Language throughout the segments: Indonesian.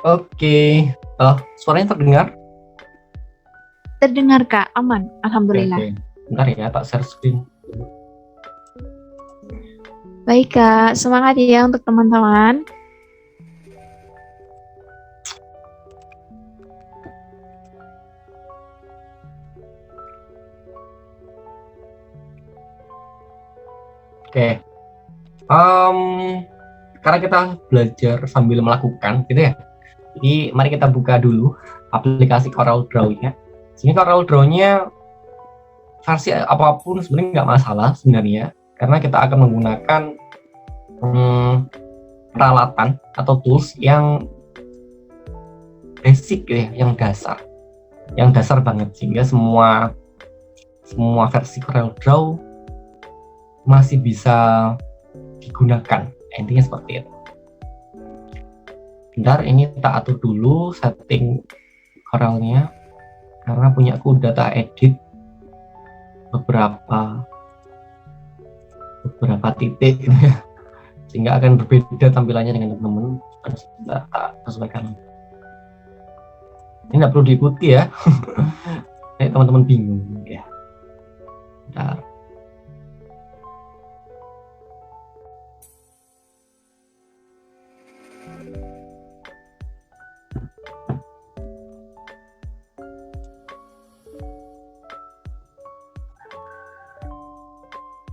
Oke, suaranya terdengar? Terdengar Kak, aman, Oke, alhamdulillah. oke. Bentar ya, tak share screen. Baik Kak, semangat ya untuk teman-teman. Oke, em, karena kita belajar sambil melakukan, gitu ya. Jadi mari kita buka dulu aplikasi CorelDRAW-nya. Sini CorelDRAW-nya versi apapun sebenarnya nggak masalah sebenarnya, karena kita akan menggunakan hmm, peralatan atau tools yang basic ya, yang dasar banget, sehingga semua semua versi CorelDRAW masih bisa digunakan. Intinya seperti itu. Bentar, ini tak atur dulu setting Corelnya, karena punya aku data edit beberapa titik gitu ya, sehingga akan berbeda tampilannya dengan teman-teman. Tak sesuaikan. Ini nggak perlu diikuti ya. Teman-teman bingung ya. Bentar.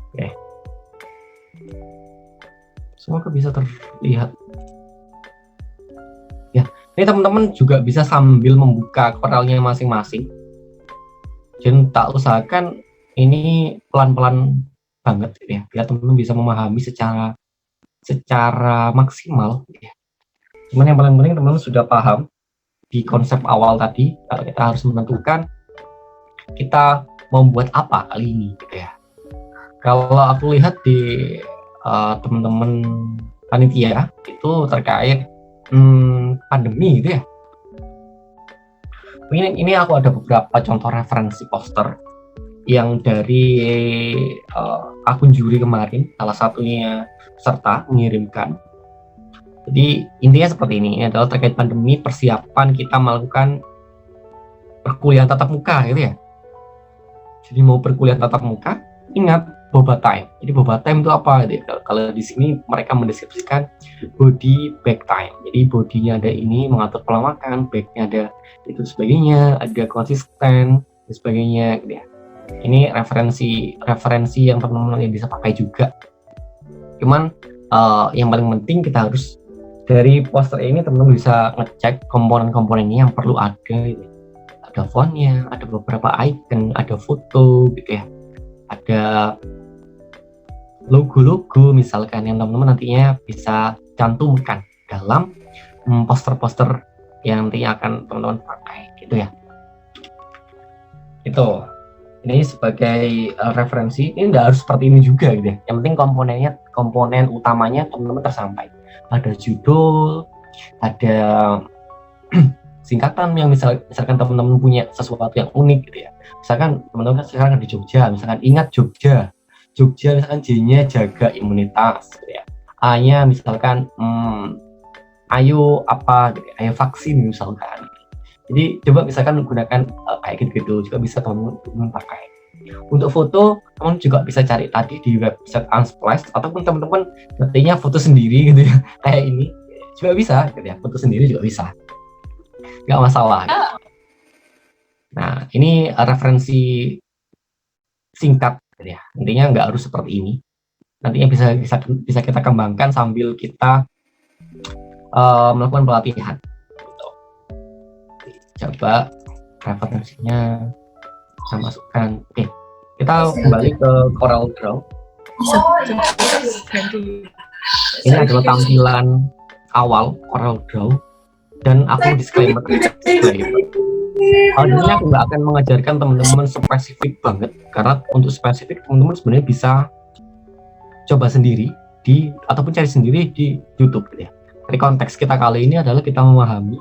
Oke. Semoga bisa terlihat. Ya, ini teman-teman juga bisa sambil membuka Corelnya masing-masing. Dan tak usahakan ini pelan-pelan banget ya, biar teman-teman bisa memahami secara maksimal ya. Cuman yang paling penting teman-teman sudah paham di konsep awal tadi, kalau kita harus menentukan kita mau buat apa kali ini gitu ya. Kalau aku lihat di teman-teman panitia itu terkait pandemi gitu ya. Ini aku ada beberapa contoh referensi poster yang dari akun juri kemarin, salah satunya peserta mengirimkan. Jadi intinya seperti ini adalah terkait pandemi, persiapan kita melakukan perkuliahan tatap muka gitu ya. Jadi mau perkuliahan tatap muka, ingat boba time. Jadi boba time itu apa? Gitu. Kalau di sini mereka mendeskripsikan body back time. Jadi bodinya ada ini mengatur pola makan, backnya ada itu sebagainya, ada konsisten dan sebagainya. Gitu ya. Ini referensi yang teman-teman yang bisa pakai juga. Cuman yang paling penting kita harus dari poster ini teman-teman bisa ngecek komponen-komponennya yang perlu ada. Gitu. Ada fontnya, ada beberapa icon, ada foto gitu ya, ada logo-logo misalkan yang teman-teman nantinya bisa cantumkan dalam poster-poster yang nantinya akan teman-teman pakai gitu ya. Itu ini sebagai referensi. Ini nggak harus seperti ini juga gitu ya, yang penting komponen utamanya teman-teman tersampaikan. Ada judul, ada singkatan yang misalkan teman-teman punya sesuatu yang unik gitu ya. Misalkan teman-teman sekarang di Jogja, misalkan ingat Jogja misalkan J-nya jaga imunitas gitu ya. A-nya misalkan ayo apa gitu ya, ayo vaksin misalkan. Jadi coba misalkan menggunakan kayak gitu juga bisa teman-teman pakai. Untuk foto, teman juga bisa cari tadi di website Unsplash, ataupun teman-teman nantinya foto sendiri gitu ya, kayak ini juga bisa gitu ya, foto sendiri juga bisa, nggak masalah gitu. Nah ini referensi singkat gitu ya, intinya nggak harus seperti ini, nantinya bisa kita kembangkan sambil kita melakukan pelatihan gitu. Coba referensinya saya masukkan. Oke, kita kembali ke CorelDRAW. Ini adalah tampilan awal CorelDRAW, dan aku disclaimer. Di sini aku nggak akan mengajarkan teman-teman spesifik banget, karena untuk spesifik teman-teman sebenarnya bisa coba sendiri ataupun cari sendiri di YouTube gitu ya. Dari konteks kita kali ini adalah kita memahami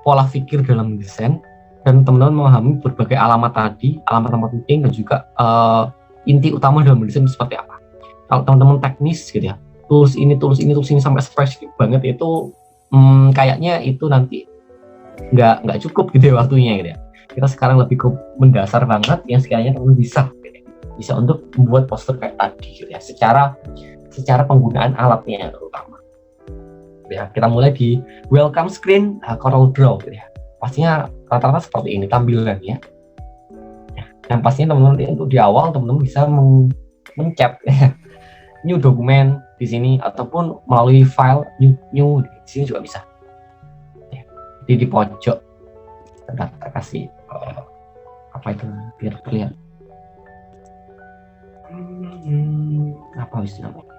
pola pikir dalam desain, dan teman-teman memahami berbagai alamat tadi, alamat penting, dan juga inti utama dalam desain seperti apa. Kalau teman-teman teknis gitu ya, tools ini sampai spesifik banget, itu kayaknya itu nanti nggak cukup gitu ya waktunya gitu ya. Kita sekarang lebih ke mendasar banget yang sekiranya teman bisa gitu ya. Bisa untuk membuat poster kayak tadi gitu ya, secara penggunaan alatnya terutama. Ya, kita mulai di welcome screen Corel Draw gitu ya. Pastinya rata-rata seperti ini tampilannya. Yang pastinya teman-teman untuk di awal teman-teman bisa mencap ya, new dokumen di sini ataupun melalui file new di sini juga bisa. Ya, jadi di pojok kita kasih apa itu biar terlihat. Apa istilahnya?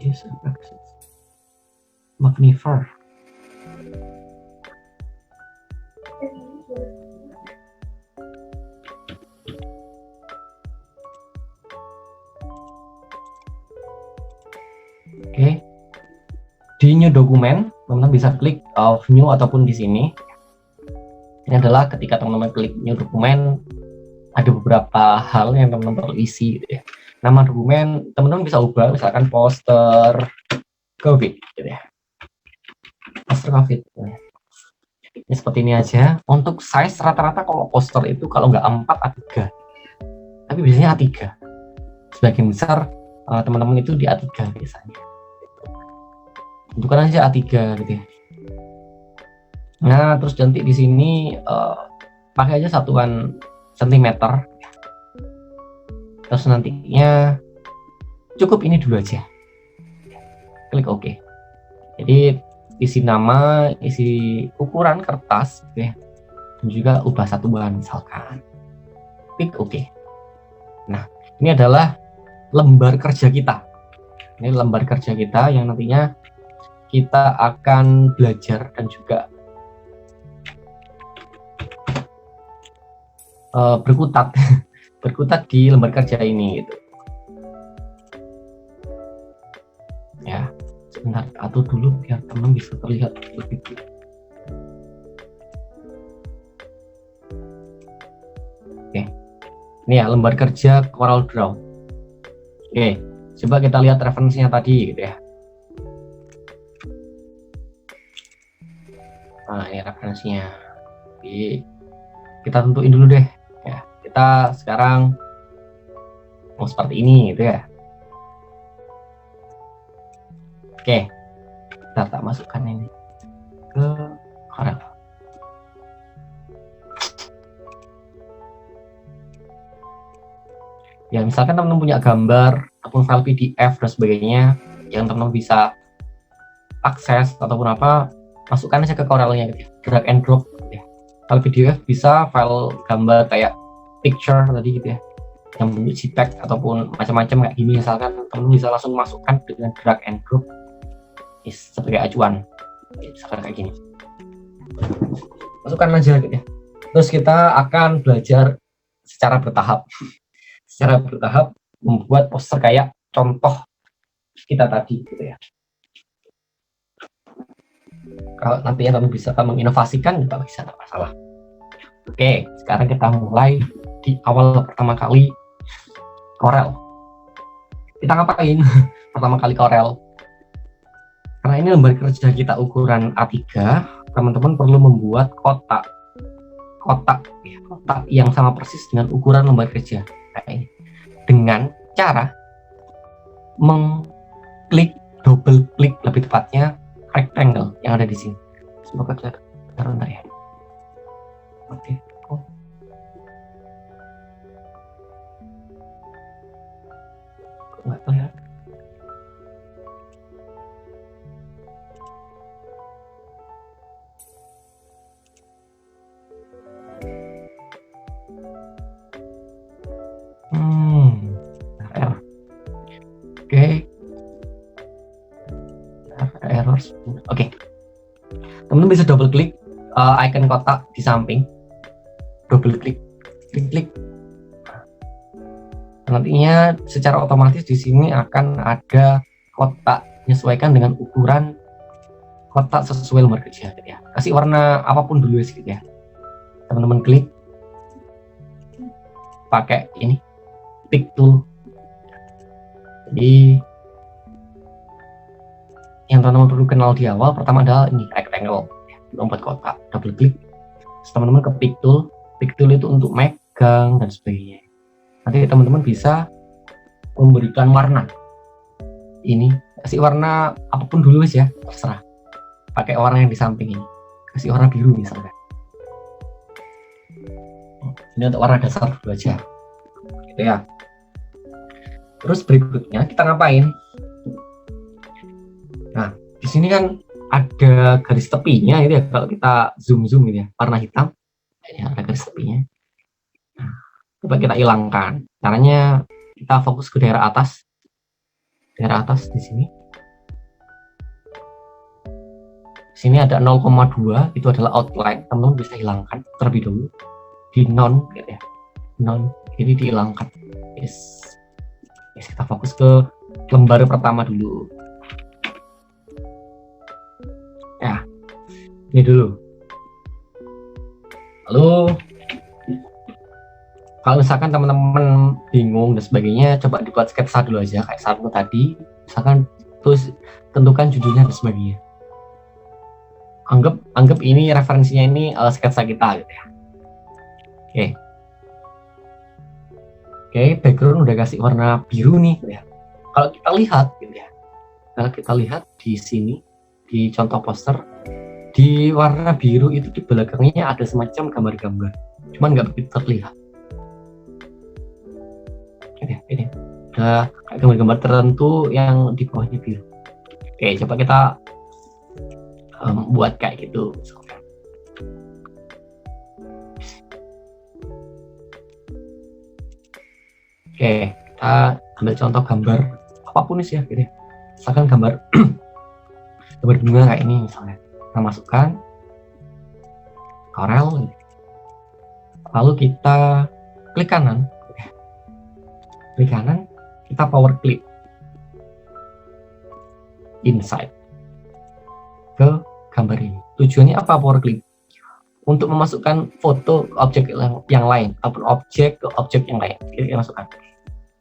Is magnifier. Oke. Di new dokumen, teman-teman bisa klik new ataupun di sini. Ini adalah ketika teman-teman klik new dokumen, ada beberapa hal yang teman-teman perlu isi gitu ya. Nama dokumen teman-teman bisa ubah, misalkan poster COVID gitu ya. Poster COVID gitu ya. Ini seperti ini aja. Untuk size rata-rata kalau poster itu kalau nggak A4 A3, tapi biasanya A3. Sebagian besar teman-teman itu di A3 biasanya. Tentukan aja A3 gitu ya. Nah, terus nanti di sini pakai aja satuan sentimeter. Terus nantinya cukup ini dulu aja. Klik OK. Jadi isi nama, isi ukuran kertas gitu ya. Dan juga ubah satuan misalkan. Klik OK. Nah, ini adalah lembar kerja kita. Ini lembar kerja kita yang nantinya kita akan belajar dan juga berkutat di lembar kerja ini gitu. Ya, sebentar atur dulu biar teman bisa terlihat lebih. Oke, ini ya lembar kerja Corel Draw. Oke, coba kita lihat referensinya tadi gitu ya. Nah, ini referensinya. Oke, kita tentuin dulu deh ya. Kita sekarang mau seperti ini gitu ya. Oke, kita tak masukkan ini ke Corel. Ya, misalkan teman-teman punya gambar ataupun file PDF dan sebagainya yang teman-teman bisa akses ataupun apa, masukkan aja ke Corelnya gitu ya. Drag and drop gitu ya. File PDF bisa, file gambar kayak picture tadi gitu ya, yang bentuk JPEG ataupun macam-macam kayak gini, misalkan teman-teman bisa langsung masukkan dengan drag and drop sebagai acuan, misalkan kayak gini, masukkan aja gitu ya. Terus kita akan belajar secara bertahap membuat poster kayak contoh kita tadi gitu ya. Kalau nanti teman bisa menginovasikan juga bisa, tidak masalah. Oke, sekarang kita mulai di awal pertama kali Corel. Kita ngapain pertama kali Corel? Karena ini lembar kerja kita ukuran A3, teman-teman perlu membuat kotak yang sama persis dengan ukuran lembar kerja kayak ini, dengan cara mengklik, double klik lebih tepatnya rectangle yang ada di sini. Semoga kelihatan ya. Oke. Nggak terlihat. Oke. Errors. Oke. Teman-teman bisa double klik icon kotak di samping. Double klik, klik. Nantinya secara otomatis di sini akan ada kotak menyesuaikan dengan ukuran kotak sesuai lembar kerja gitu ya. Kasih warna apapun dulu gitu ya. Teman-teman klik pakai ini pick tool. Jadi yang teman-teman perlu kenal di awal pertama adalah ini rectangle, membuat kotak. Double klik, terus teman-teman ke pick tool. Pick tool itu untuk megang dan sebagainya. Nanti teman-teman bisa memberikan warna. Ini kasih warna apapun dulu ya, terserah. Pakai warna yang di samping ini, kasih warna biru misalnya. Ini untuk warna dasar dulu aja, gitu ya. Terus berikutnya kita ngapain? Nah, di sini kan ada garis tepinya itu ya, kalau kita zoom gitu ya, warna hitam. Ya, ada garis tepinya. Nah, coba kita hilangkan. Caranya kita fokus ke daerah atas. Daerah atas di sini. Di sini ada 0,2, itu adalah outline. Teman-teman bisa hilangkan terlebih dahulu di non gitu ya. Non, ini dihilangkan. Yes. Kita fokus ke lembar pertama dulu. Ya, ini dulu. Lalu kalau misalkan teman-teman bingung dan sebagainya, coba dibuat sketsa dulu aja kayak saat tadi. Misalkan terus tentukan judulnya dan sebagainya. Anggap ini referensinya ini sketsa kita gitu ya. Oke, background udah kasih warna biru nih ya. Kalau kita lihat gitu ya. Kalau kita lihat di sini di contoh poster, di warna biru itu di belakangnya ada semacam gambar-gambar. Cuman nggak begitu terlihat. Ini ada gambar-gambar tertentu yang di bawahnya biru. Oke, coba kita buat kayak gitu. Oke, kita ambil contoh gambar apapun sih ya, gitu ya. Misalkan gambar gambar bunga kayak ini misalnya. Kita masukkan Corel, lalu kita klik kanan. Klik kanan, kita power clip inside ke gambar ini. Tujuannya apa power clip? Untuk memasukkan foto ke objek yang lain ataupun objek ke objek yang lain. Kita masukkan.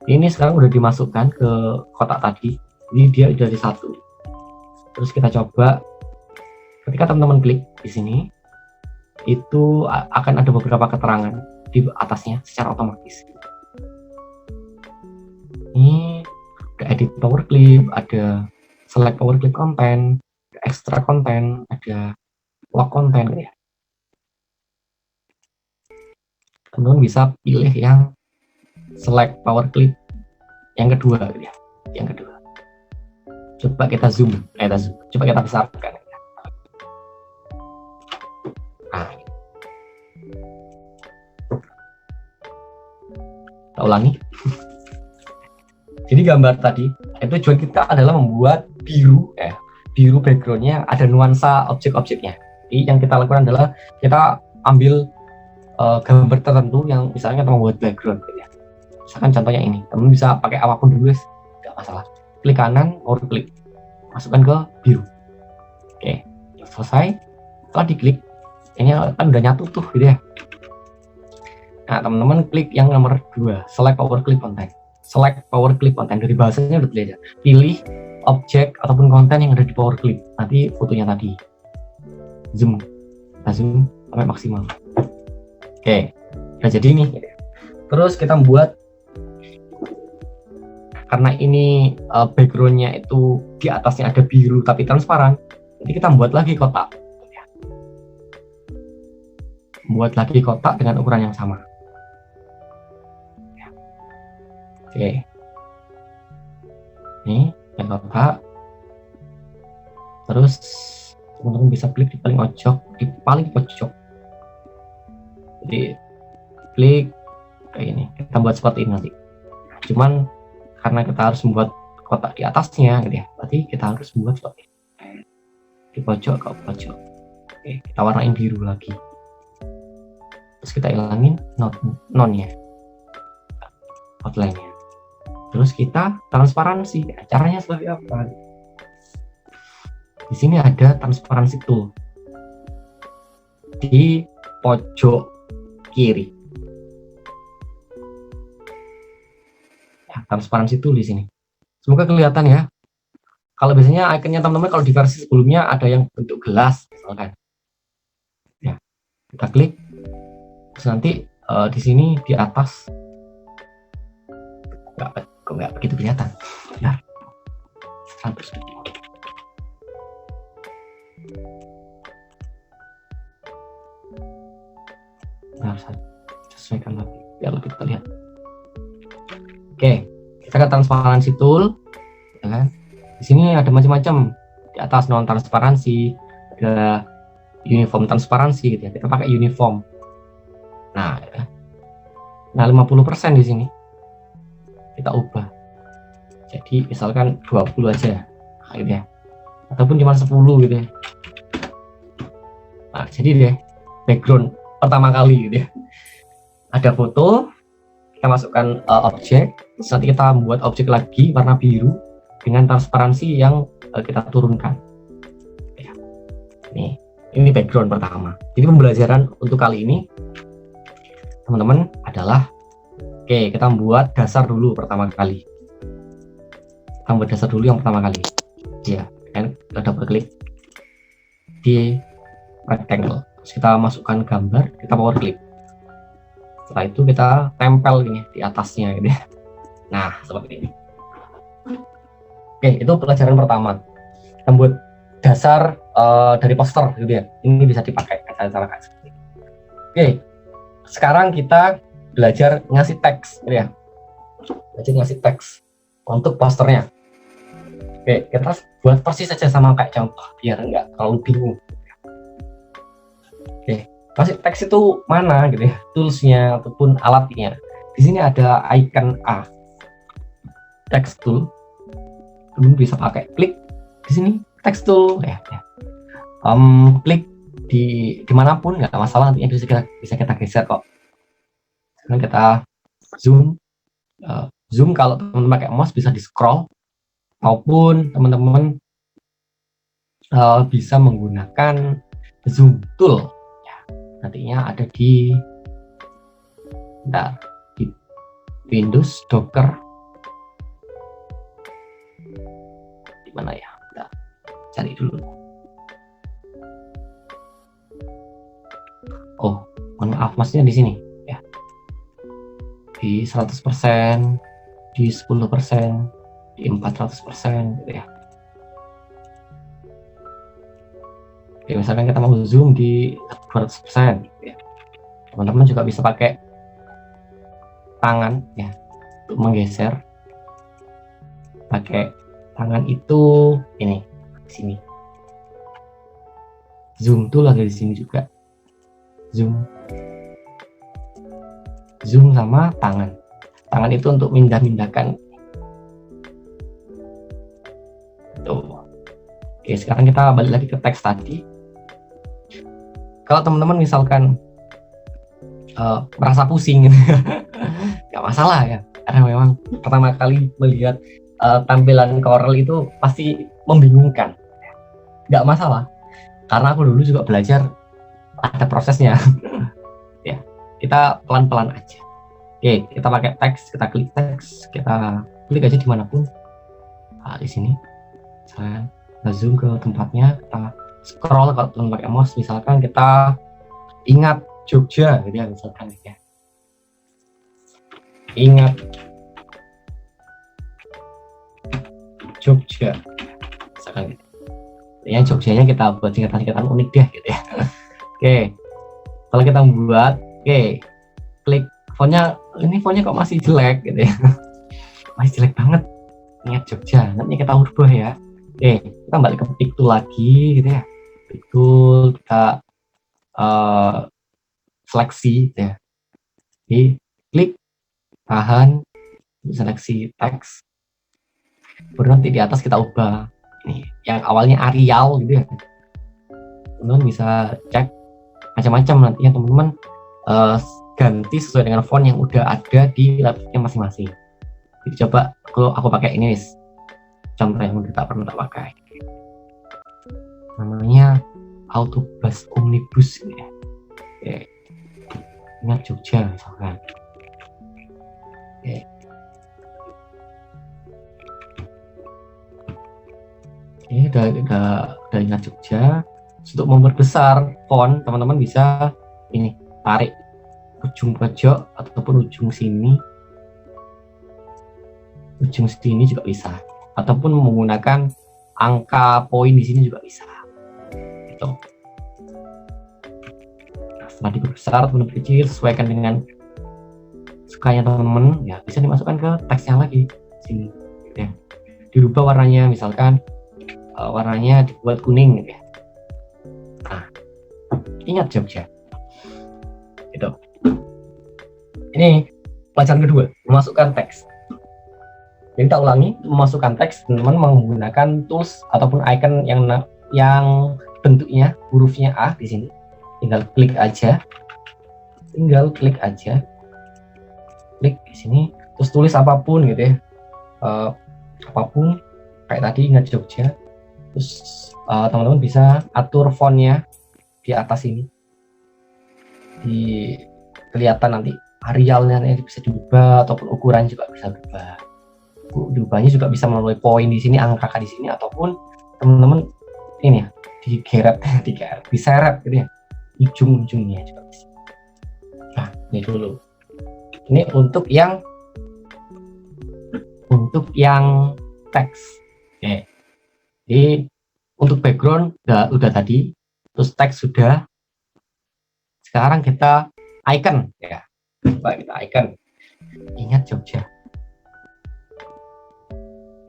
Ini sekarang udah dimasukkan ke kotak tadi, jadi dia udah di satu. Terus kita coba, ketika teman-teman klik di sini, itu akan ada beberapa keterangan di atasnya secara otomatis. Ini ada edit power clip, ada select power clip content, ada extra content, ada lock content ya. Teman-teman bisa pilih yang select power clip yang kedua ya, yang kedua. Coba kita zoom, coba kita besarkan. Nah, kita ulangi. Jadi gambar tadi itu tujuan kita adalah membuat biru biru backgroundnya ada nuansa objek-objeknya. Jadi yang kita lakukan adalah kita ambil gambar tertentu yang misalnya kita membuat background gitu ya. Misalkan contohnya ini, teman bisa pakai apapun dulu, nggak masalah. Klik kanan, or klik, masukkan ke biru. Oke, selesai. Setelah diklik, ini kan udah nyatu tuh gitu ya. Nah, teman-teman klik yang nomor 2, select power clip content. Select power clip content, dari bahasanya udah terlihat. Pilih objek ataupun konten yang ada di power clip. Nanti fotonya tadi. Zoom. Kita zoom sampai maksimal. Oke, nah jadi ini. Terus kita membuat, karena ini backgroundnya itu di atasnya ada biru tapi transparan, jadi kita membuat lagi kotak. Membuat lagi kotak dengan ukuran yang sama. Oke, ini yang kotak. Terus teman-teman bisa klik di paling pojok, jadi klik kayak ini. Kita buat seperti ini nanti. Cuman karena kita harus membuat kotak di atasnya gitu ya, berarti kita harus membuat seperti ini. Di pojok ke pojok. Oke, kita warnain biru lagi. Terus kita ilangin nonnya, outline-nya. Terus kita transparansi. Caranya seperti apa? Di sini ada transparansi tool di pojok kiri. Ya, transparansi tool di sini. Semoga kelihatan ya. Kalau biasanya ikonnya teman-teman kalau di versi sebelumnya ada yang bentuk gelas misalkan. Ya, kita klik. Terus nanti di sini di atas nggak begitu kelihatan. Ya. 100. Nah, saya sesuaikan lagi biar lebih terlihat. Oke, kita ke transparansi tool, ya kan? Di sini ada macam-macam. Di atas non transparansi, ada uniform transparansi gitu ya. Kita pakai uniform. Nah, ya. Nah 50% di sini kita ubah. Jadi misalkan 20 aja, gitu ya. Ataupun cuma 10 gitu ya. Nah, jadi deh background pertama kali gitu ya. Ada foto, kita masukkan objek, terus nanti kita membuat objek lagi warna biru dengan transparansi yang kita turunkan. Ya. Ini background pertama. Jadi pembelajaran untuk kali ini teman-teman adalah kita membuat dasar dulu pertama kali. Kita membuat dasar dulu yang pertama kali. Ya, kan kita double klik di rectangle. Terus kita masukkan gambar, kita power click. Setelah itu kita tempel ini di atasnya gitu ya. Nah, seperti ini. Oke, itu pelajaran pertama. Kita buat dasar dari poster gitu ya. Ini bisa dipakai cara-cara kayak seperti ini. Oke, sekarang kita belajar ngasih teks gitu ya. Belajar ngasih teks untuk posternya. Oke, kita buat persis saja sama kayak contoh biar nggak terlalu bingung. Oke, ngasih teks itu mana gitu ya, toolsnya ataupun alatnya. Di sini ada icon A, text tool. Teman bisa pakai klik di sini text tool ya. Klik dimanapun nggak masalah, nantinya bisa kita geser kok. Sekarang kita zoom kalau teman-teman pakai mouse bisa di scroll, maupun teman-teman bisa menggunakan zoom tool ya. Nantinya ada di Windows Docker di mana ya, kita cari dulu. Oh, mohon maaf, maksudnya di sini ya, di 100%, di 10%, di 400% gitu ya. Oke, misalkan kita mau zoom di 200% gitu ya. Teman-teman juga bisa pakai tangan ya untuk menggeser. Pakai tangan itu ini di sini. Zoom tool ada di sini juga. Zoom sama tangan. Tangan itu untuk mindah-mindahkan. Tuh. Oke, sekarang kita balik lagi ke teks tadi. Kalau teman-teman misalkan merasa pusing gitu, nggak masalah ya, karena memang pertama kali melihat tampilan Corel itu pasti membingungkan. Nggak masalah, karena aku dulu juga belajar, ada prosesnya. Ya, kita pelan-pelan aja. Oke, kita pakai teks, kita klik teks, kita klik aja dimanapun. Nah, di sini, misalkan kita zoom ke tempatnya, kita scroll kalau teman pakai mouse, misalkan kita ingat Jogja, gitu ya, misalkan ya. Ingat Jogja, misalkan gitu. Ya, Jogjanya kita buat singkatan-singkatan unik deh, gitu ya. Oke, kalau kita membuat, klik fontnya, ini fontnya kok masih jelek, gitu ya. Masih jelek banget. Ingat Jogja, nanti kita ubah ya. Kita balik ke pick tool lagi, gitu ya. Pick tool, kita seleksi, gitu ya. Klik, tahan, seleksi teks. Baru nanti di atas kita ubah. Ini yang awalnya Arial, gitu ya. Teman-teman bisa cek macam-macam, nantinya teman-teman ganti sesuai dengan font yang udah ada di laptopnya masing-masing. Jadi coba aku pakai ini nih, contoh yang udah tak pernah tak pakai, namanya Autobus Omnibus ini ya. Ingat Jogja misalkan. Ini udah ingat Jogja. Untuk memperbesar font, teman-teman bisa ini tarik ujung pojok ataupun ujung sini juga bisa, ataupun menggunakan angka poin di sini juga bisa. Gitu. Nah, setelah diperbesar ataupun diperkecil sesuaikan dengan sukanya teman-teman, ya bisa dimasukkan ke teksnya lagi sini. Gitu ya. Dirubah warnanya, misalkan warnanya dibuat kuning gitu ya. Nah, ingat Jogja. Gitu. Ini pelajaran kedua, memasukkan teks. Jadi kita ulangi, memasukkan teks, teman-teman menggunakan tools ataupun icon yang bentuknya hurufnya A di sini. Tinggal klik aja. Klik di sini, terus tulis apapun gitu ya. Apapun kayak tadi ingat Jogja. Terus teman-teman bisa atur fontnya di atas ini. Kelihatan nanti Arialnya bisa diubah ataupun ukuran juga bisa berubah. Diubahnya juga bisa melalui poin di sini, angka di sini, ataupun teman-teman ini ya diseret gitu ya, ujung-ujungnya juga bisa. Nah, ini dulu. Ini untuk yang teks. Oke. Jadi untuk background udah tadi, terus teks sudah. Sekarang kita icon ya. Coba kita icon. Ingat Jogja.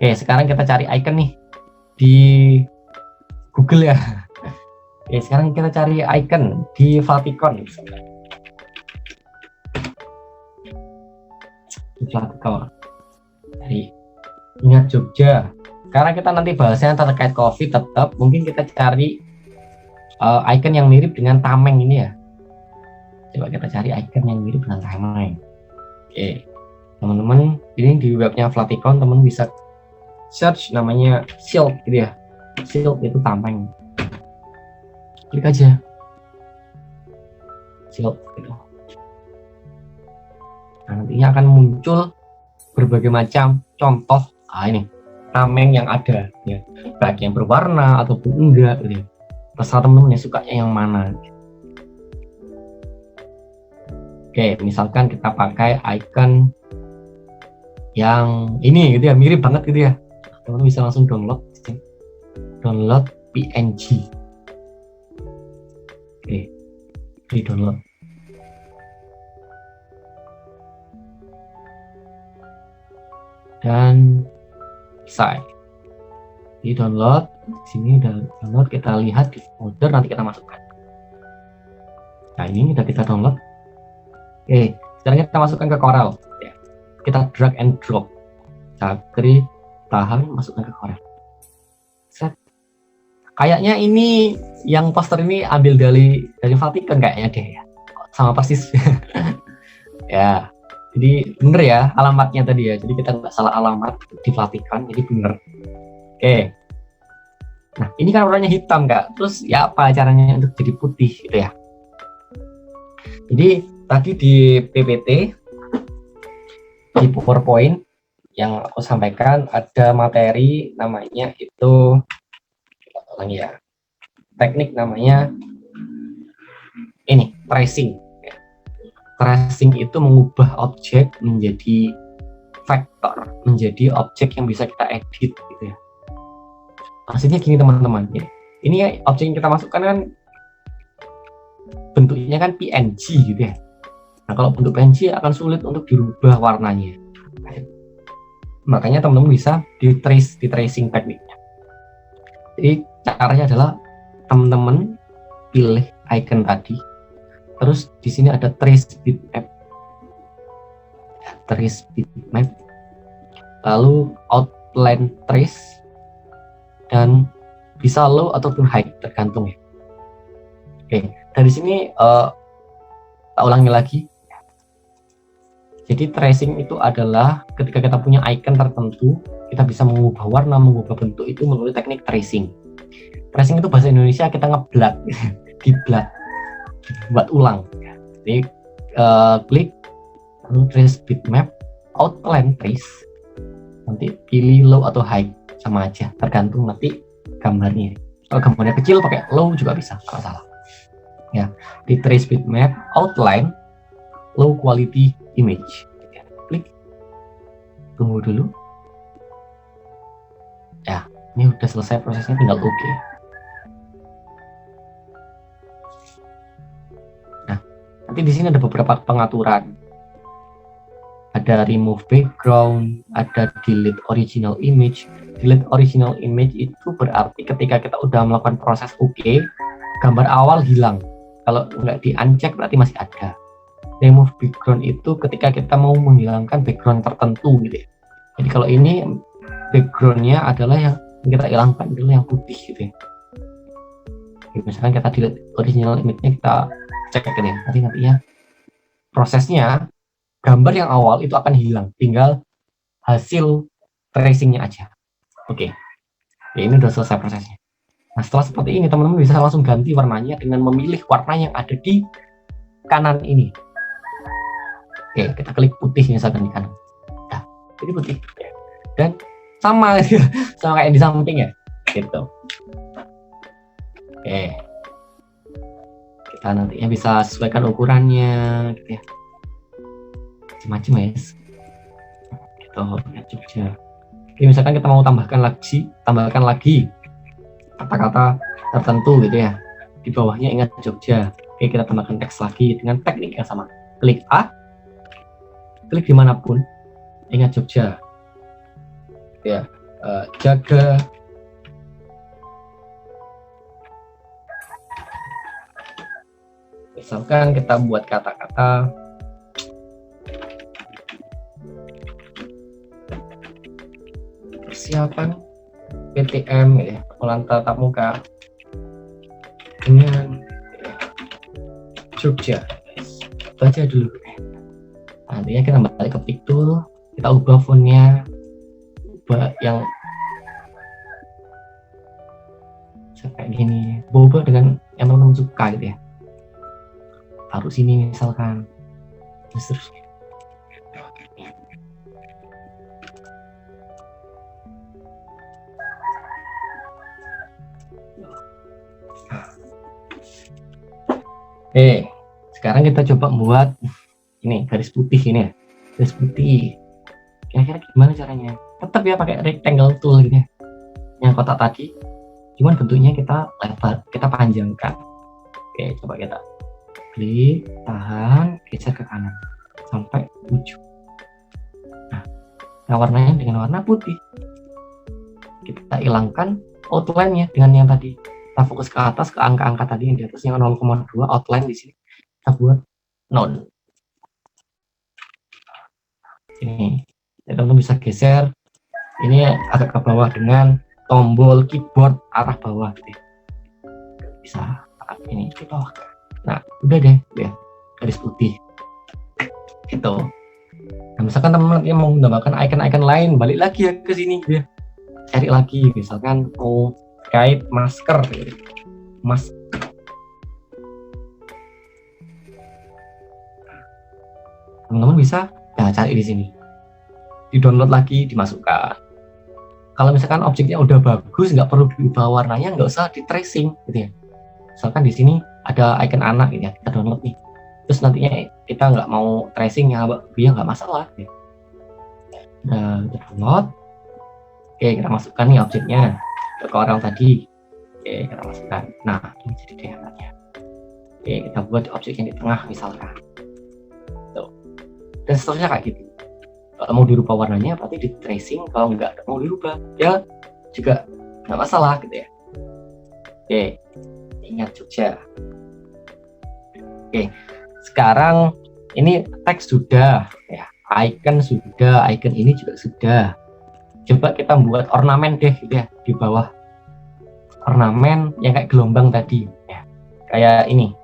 Oke, sekarang kita cari icon nih di Google ya. Oke, sekarang kita cari icon di Flaticon. Jadi, ingat Jogja. Sekarang kita nanti bahasnya terkait COVID tetap. Mungkin kita cari icon yang mirip dengan tameng ini ya. Coba kita cari icon yang mirip dengan tameng. Oke, teman-teman, ini di webnya Flaticon, teman bisa search namanya shield gitu ya. Shield itu tameng. Klik aja shield gitu. Nah, nantinya akan muncul berbagai macam contoh ini tameng yang ada ya, baik yang berwarna ataupun enggak gitu ya. Terserah teman-teman yang sukanya yang mana. Oke, misalkan kita pakai icon yang ini gitu ya, mirip banget gitu ya. Teman-teman bisa langsung download PNG. Oke, di download. Dan selesai. Di download, sini udah download, kita lihat di folder, nanti kita masukkan. Nah, ini udah kita download. Oke, sekarang kita masukkan ke Corel. Ya. Kita drag and drop. Klik, tahan, masukkan ke Corel. Set. Kayaknya ini yang poster ini ambil dari Flaticon kayaknya deh ya. Sama persis. Ya. Jadi bener ya alamatnya tadi ya. Jadi kita nggak salah alamat di Flaticon, jadi bener. Oke. Nah, ini kan warnanya hitam Kak. Terus ya apa caranya untuk jadi putih gitu ya. Jadi tadi di PPT, di PowerPoint yang aku sampaikan ada materi namanya itu ya, teknik namanya ini tracing. Tracing itu mengubah objek menjadi vektor, menjadi objek yang bisa kita edit gitu ya. Maksudnya gini teman-teman, ini objek yang kita masukkan kan bentuknya kan PNG gitu ya. Nah, kalau bentuk PNG akan sulit untuk dirubah warnanya. Makanya teman-teman bisa di tracing tekniknya. Jadi caranya adalah teman-teman pilih icon tadi, terus di sini ada trace bitmap, lalu outline trace, dan bisa low ataupun high tergantung ya. Oke, dari sini tak ulangi lagi. Jadi tracing itu adalah ketika kita punya icon tertentu, kita bisa mengubah warna, mengubah bentuk itu melalui teknik tracing. Tracing itu bahasa Indonesia kita ngeblat, dibuat ulang. Jadi klik lalu trace bitmap, outline trace, nanti pilih low atau high sama aja, tergantung nanti gambarnya. Kalau gambarnya kecil pakai low juga bisa, nggak salah. Ya, di trace bitmap outline low quality image. Klik, tunggu dulu. Ya, ini udah selesai prosesnya, tinggal OK. Nah, nanti di sini ada beberapa pengaturan. Ada remove background, ada delete original image. Delete original image itu berarti ketika kita udah melakukan proses OK, gambar awal hilang. Kalau nggak di-uncheck berarti masih ada. Remove background itu ketika kita mau menghilangkan background tertentu gitu ya. Jadi kalau ini backgroundnya adalah yang kita hilangkan, adalah yang putih gitu ya. Jadi misalkan kita delete original image-nya, kita cek gitu ya. Nanti ya prosesnya gambar yang awal itu akan hilang, tinggal hasil tracingnya aja. Oke. Ya, ini udah selesai prosesnya. Nah, setelah seperti ini, teman-teman bisa langsung ganti warnanya dengan memilih warna yang ada di kanan ini. Oke, kita klik putih misalkan di kanan. Nah, ini putih. Dan sama sama kayak di samping ya, gitu. Oke. Kita nantinya bisa sesuaikan ukurannya, gitu ya. Macam-macam ya. Gitu, ya Jogja. Oke, misalkan kita mau tambahkan lagi kata-kata tertentu gitu ya. Di bawahnya ingat Jogja. Oke, kita tambahkan teks lagi dengan teknik yang sama. Klik A, klik dimanapun, ingat Jogja. Ya, jaga misalkan kita buat kata-kata persiapan PTM ya, pengumpulan tatap muka dengan Jogja. Baca dulu. Nantinya kita balik ke Pictool, kita ubah fontnya, ubah yang kayak gini, ubah dengan yang teman-teman suka gitu ya. Taruh sini misalkan, terus sekarang kita coba buat ini garis putih ini ya, garis putih. Kira-kira gimana caranya? Tetap ya pakai rectangle tool gitu ya, yang kotak tadi, cuman bentuknya kita lebar, kita panjangkan. Oke, coba kita klik, tahan, geser ke kanan sampai ujung. Nah, warnanya dengan warna putih. Kita hilangkan outline-nya dengan yang tadi. Kita fokus ke atas, ke angka-angka tadi yang di atas, yang 0,2 outline di sini. Kita buat none. Ini, teman-teman bisa geser. Ini agak ke bawah dengan tombol keyboard arah bawah. Gitu. Bisa ini ke bawah. Nah, udah deh, ya, garis putih. Gitu. Nah, misalkan teman-teman mau menambahkan icon-icon lain, balik lagi ya ke sini, ya. Cari lagi, misalkan mau kait masker, gitu. Teman-teman bisa cari di sini, di-download lagi, dimasukkan. Kalau misalkan objeknya udah bagus, nggak perlu diubah warnanya, nggak usah di tracing, gitu ya. Misalkan di sini ada icon anak, gitu ya, kita download nih. Terus nantinya kita nggak mau tracing ya, nggak masalah. Gitu. Nah, kita download. Oke, kita masukkan nih objeknya ke orang tadi. Oke, kita masukkan. Nah, ini jadi deh anaknya. Oke, kita buat objek yang di tengah misalkan. Tuh. Dan seterusnya kayak gitu. Kalau mau dirubah warnanya berarti di tracing, kalau nggak mau dirubah ya juga nggak masalah gitu ya. Oke, ingat Jogja. Oke, sekarang ini teks sudah ya, icon sudah, icon ini juga sudah. Coba kita buat ornamen deh gitu ya, di bawah ornamen yang kayak gelombang tadi ya, kayak ini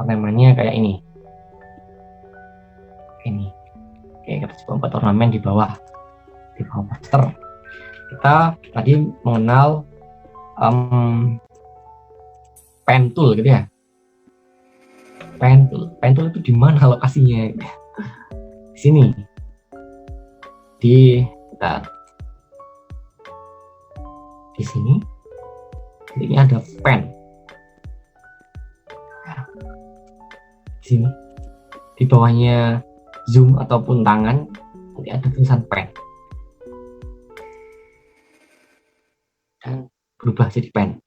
ornamennya kayak ini. Oke, kita coba buat ornamen di bawah poster. Kita tadi mengenal pen tool gitu ya. Pen tool itu di mana lokasinya? Di sini. Di sini. Ini ada pen. Di sini di bawahnya zoom ataupun tangan nanti ada tulisan pen dan berubah jadi pen.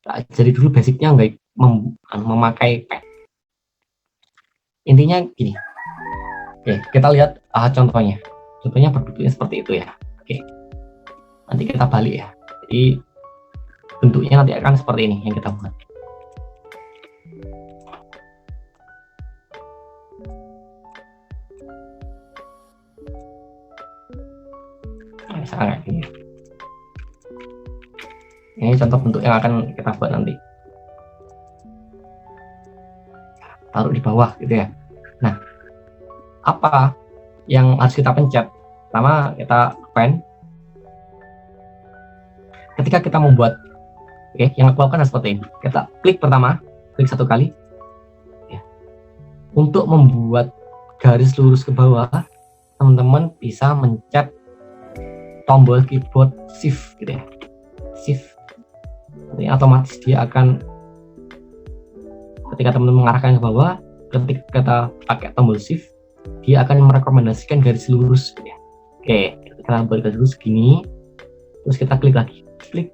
Nah, jadi dulu basicnya nggak memakai pen. Intinya gini. Oke, kita lihat contohnya. Contohnya bentuknya seperti itu ya. Oke, nanti kita balik ya. Jadi bentuknya nanti akan seperti ini yang kita buat. Misalnya kayak gini. Ini contoh bentuk yang akan kita buat nanti. Taruh di bawah gitu ya. Nah, apa yang harus kita pencet? Pertama kita pen. Ketika kita membuat, yang aku lakukan seperti ini. Kita klik pertama, klik satu kali. Ya. Untuk membuat garis lurus ke bawah, teman-teman bisa mencet tombol keyboard shift gitu ya. Shift. Jadi otomatis dia akan, ketika teman-teman mengarahkan ke bawah, ketika kita pakai tombol shift, dia akan merekomendasikan garis lurus gitu ya. Oke, kita buat garis lurus segini, terus kita klik lagi, klik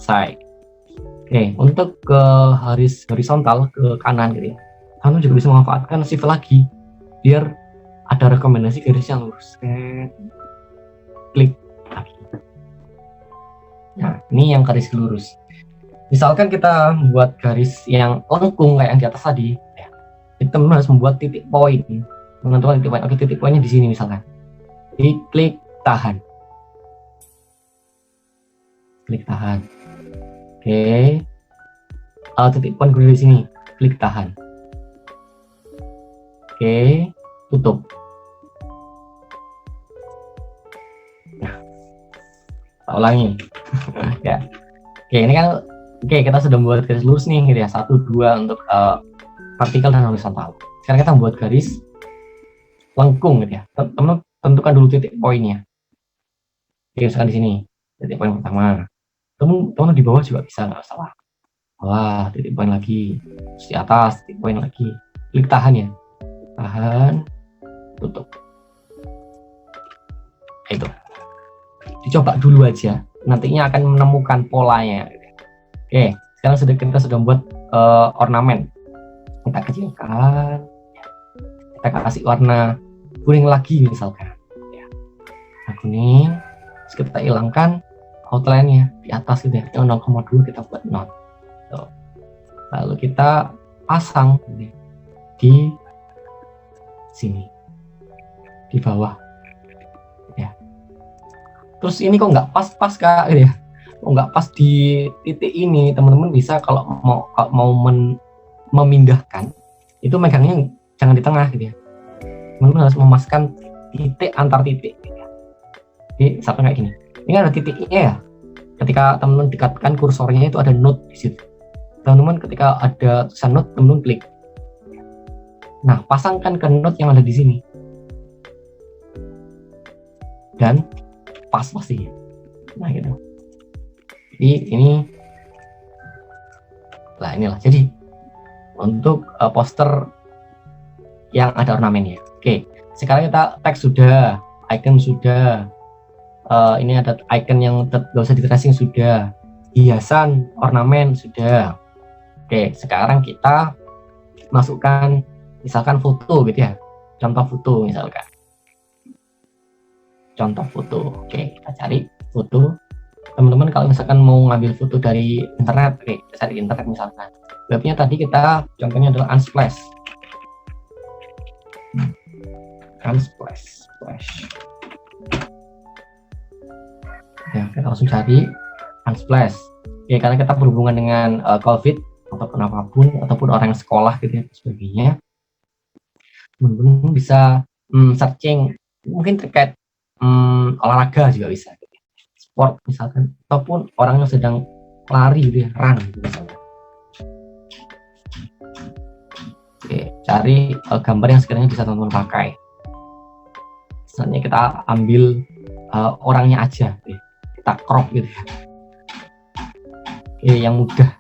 side. Oke, untuk ke horizontal ke kanan gitu ya, kamu juga bisa memanfaatkan shift lagi biar ada rekomendasi garis yang lurus. Klik lagi. Nah, ini yang garis lurus. Misalkan kita membuat garis yang lengkung kayak yang di atas tadi, ya, kita harus membuat titik poin, menentukan titik poin. Oke, titik poinnya di sini misalkan. Jadi klik tahan. Klik tahan. Oke. Titik poin gue di sini. Klik tahan. Oke, tutup. Nah, kita ulangi. Ya. Oke, ini kan kita sudah membuat garis lurus nih gitu ya. 1, 2 untuk vertikal dan horizontal. Sekarang kita membuat garis lengkung gitu ya. Teman-teman tentukan dulu titik poinnya. Oke, misalkan di sini titik poin pertama. Teman-teman di bawah juga bisa, nggak salah. Wah, titik poin lagi. Terus di atas titik poin lagi. Klik tahan ya. Tahan, tutup. Itu. Dicoba dulu aja. Nantinya akan menemukan polanya. Oke, sekarang kita sudah membuat ornamen. Kita kecilkan. Kita kasih warna kuning lagi misalkan. Ya. Nah, kuning. Terus kita hilangkan outline-nya di atas gitu ya. Yang 0,2 kita buat 0. Tuh. Lalu kita pasang di sini. Di bawah. Ya. Terus ini kok nggak pas-pas Kak gitu ya. Kok nggak pas di titik ini, teman-teman bisa kalau mau memindahkan itu megangnya jangan di tengah gitu ya. Teman-teman harus memasukkan titik antar titik gitu ya. Jadi misalkan kayak gini. Ini ada titiknya ya. Ketika teman-teman dekatkan kursornya itu ada note di situ. Teman-teman ketika ada tulisan note, teman-teman klik. Nah, pasangkan ke note yang ada di sini. Dan pas pasti. Nah, gitu. Jadi ini inilah. Jadi untuk poster yang ada ornamennya. Oke, sekarang kita teks sudah, icon sudah. Ini ada icon yang gak usah di tracing sudah. Hiasan, ornamen sudah. Oke, sekarang kita masukkan misalkan foto gitu ya. Contoh foto misalkan. Contoh foto. Oke, kita cari foto. Teman-teman kalau misalkan mau ngambil foto dari internet, cari internet misalkan. Webnya tadi kita contohnya adalah Unsplash. Ya, kita langsung cari Unsplash. Ya, karena kita berhubungan dengan COVID ataupun apapun, ataupun orang sekolah gitu ya, sebagainya. Teman-teman bisa searching mungkin terkait olahraga juga bisa. Sport misalkan, ataupun orang yang sedang lari gitu ya, run gitu misalnya. Oke, cari gambar yang sekiranya bisa teman-teman pakai. Misalnya kita ambil orangnya aja, kita crop gitu ya. yang mudah.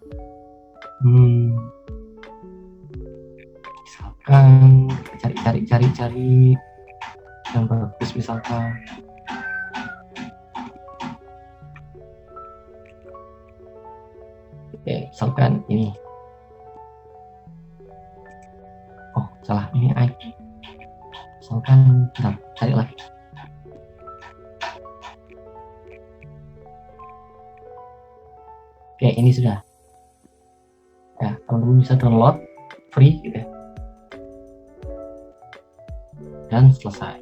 Misalkan cari yang bagus misalkan. Oke, misalkan ini. Oh, salah, ini misalkan bentar, cari lagi. Oke, ini sudah. Ya, teman-teman bisa download free gitu ya. Dan selesai.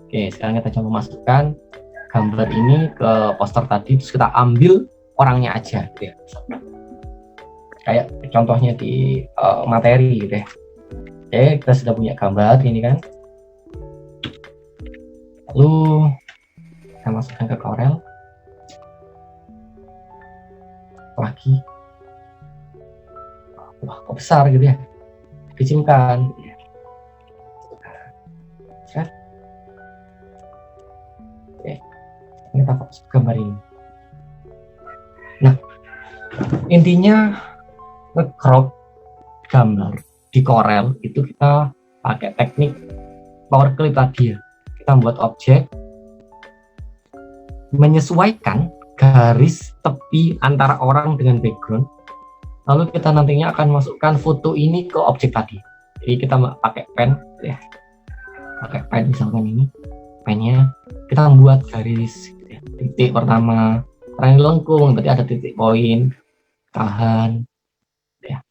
Oke, sekarang kita coba masukkan gambar ini ke poster tadi, terus kita ambil orangnya aja gitu ya. Kayak contohnya di materi gitu ya. Oke, kita sudah punya gambar ini kan. Lalu kita masukkan ke Corel lagi. Wah, kok besar gitu ya. Kecilkan. Set. Oke, kita fokus ke gambar ini. Nah, intinya nge-crop gambar di Corel itu kita pakai teknik power clip tadi ya. Kita membuat objek, menyesuaikan garis tepi antara orang dengan background, lalu kita nantinya akan masukkan foto ini ke objek tadi. Jadi kita pakai pen ya, pakai pen misalkan ini pennya, kita membuat garis ya. Titik pertama karena ini lengkung, berarti ada titik poin, tahan ya,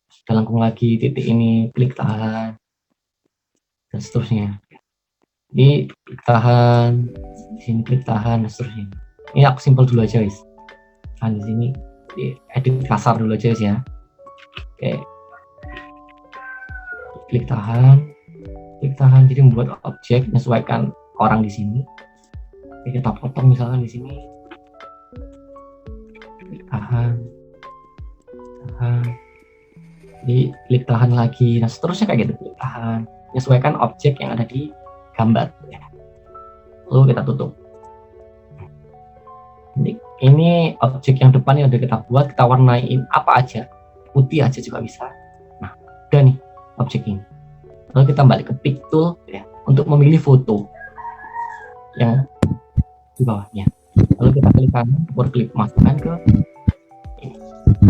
sudah lengkung lagi, titik ini klik tahan dan seterusnya. Jadi klik tahan, di sini klik tahan dan seterusnya. Ini aku simpel dulu aja guys. Nah, di sini di edit kasar dulu aja guys ya. Oke. Klik tahan. Jadi membuat objek menyesuaikan orang di sini. Oke, kita potong misalkan di sini. Klik tahan. Jadi klik tahan lagi. Nah, seterusnya kayak gitu, klik tahan. Menyesuaikan objek yang ada di gambar. Lalu kita tutup. Ini objek yang depan yang udah kita buat, kita warnain apa aja, putih aja juga bisa. Nah, udah nih objek ini. Lalu kita balik ke pick tool ya, untuk memilih foto yang di bawahnya. Lalu kita klik kanan, klik masukkan ke ini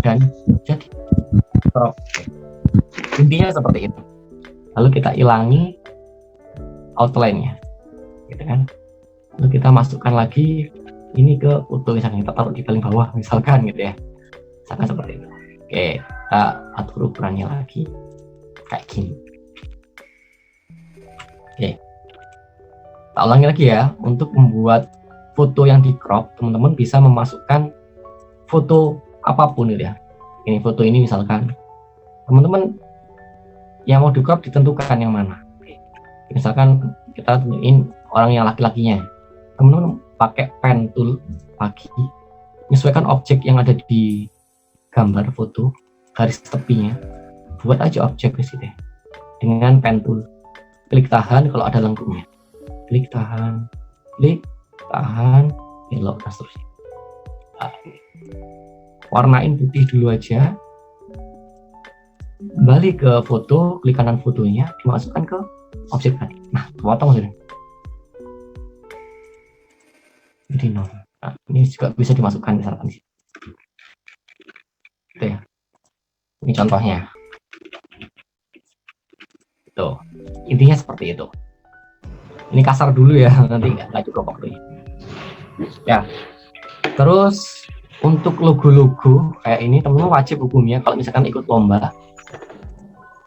dan jadi crop. Intinya seperti itu. Lalu kita hilangi outline-nya, gitu kan. Lalu kita masukkan lagi ini ke foto, misalkan kita taruh di paling bawah misalkan gitu ya, misalkan seperti itu. Oke, kita atur ukurannya lagi kayak gini. Oke, kita ulangi lagi ya. Untuk membuat foto yang di crop, teman-teman bisa memasukkan foto apapun gitu ya. Ini foto ini misalkan teman-teman yang mau di crop ditentukan yang mana. Oke. Misalkan kita tentuin orang yang laki-lakinya, teman-teman pakai pen tool lagi, menyesuaikan objek yang ada di gambar foto, garis tepinya, buat aja objek di sini dengan pen tool. Klik tahan kalau ada lengkungnya, klik tahan, belok dan seterusnya. Warnain putih dulu aja, balik ke foto, klik kanan fotonya, dimasukkan ke objek tadi. Nah, potong sudah. Jadi nol. Nah, ini juga bisa dimasukkan misalkan di sini. Gitu ya. Ini contohnya. Tuh. Intinya seperti itu. Ini kasar dulu ya, nanti nggak cukup waktunya. Ya. Terus untuk logo-logo kayak ini teman-teman wajib hukumnya kalau misalkan ikut lomba,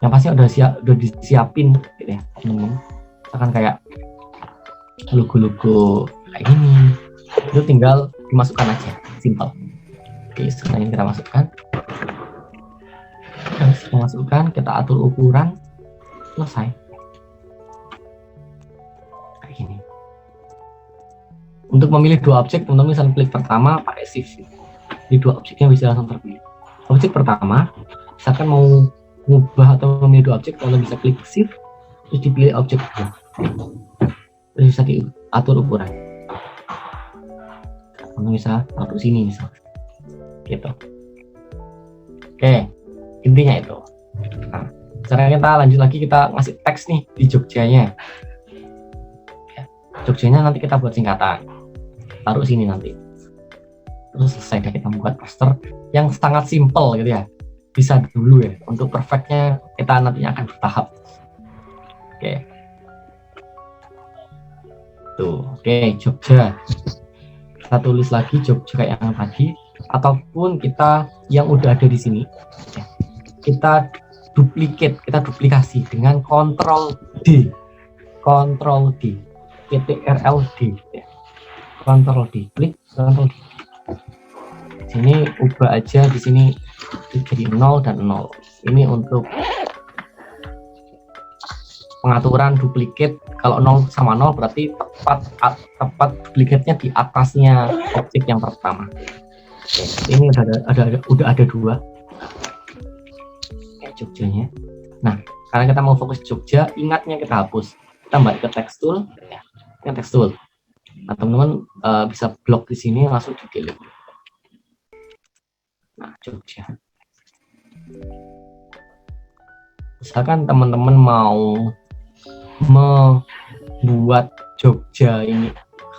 yang pasti udah disiapin gitu ya teman-teman. Misalkan kayak logo-logo kayak gini, itu tinggal dimasukkan aja, simple. Oke, sekarang ini kita masukkan, kita atur ukuran, selesai kayak gini. Untuk memilih dua objek, teman-teman bisa klik pertama pakai shift, di dua objeknya bisa langsung terpilih. Objek pertama, misalkan mau mengubah atau memilih dua objek, teman-teman bisa klik shift terus dipilih objek kedua, terus bisa diatur ukuran. Bisa taruh sini misalnya gitu. Oke, intinya itu. Nah, sekarang kita lanjut lagi, kita ngasih teks nih di Jogjanya. Jogjanya nanti kita buat singkatan, taruh sini nanti. Terus selesai deh, kita membuat poster yang sangat simple gitu ya. Bisa dulu ya, untuk perfectnya kita nantinya akan bertahap. Oke. Tuh, oke, Jogja. Kita tulis lagi Jogja kayak yang tadi, ataupun kita yang udah ada di sini, kita duplikasi dengan Ctrl D, Ctrl D, Ctrl D, klik Ctrl D. Sini ubah aja di sini jadi 0 dan 0. Ini untuk pengaturan duplikat. Kalau 0 sama 0 berarti tepat duplikatnya di atasnya objek yang pertama. Oke, ini udah ada 2 Jogjanya. Nah, karena kita mau fokus Jogja, ingatnya kita hapus. Kita balik ke text tool, ya. Ini text tool. Nah, teman-teman bisa blok di sini langsung di delete. Nah, Jogja. Misalkan teman-teman mau membuat Jogja ini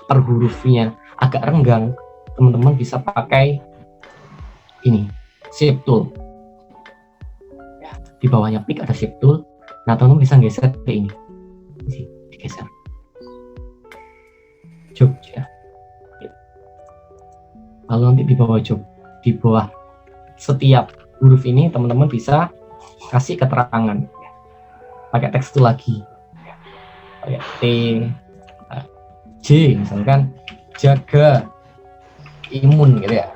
per hurufnya agak renggang, teman-teman bisa pakai ini, shape tool. Ya, di bawahnya pick ada shape tool. Nah, teman-teman bisa geser ke ini. Digeser. Jogja. Lalu nanti di bawah setiap huruf ini teman-teman bisa kasih keterangan, pakai teks tool lagi, pakai T, J misalkan jaga imun gitu ya.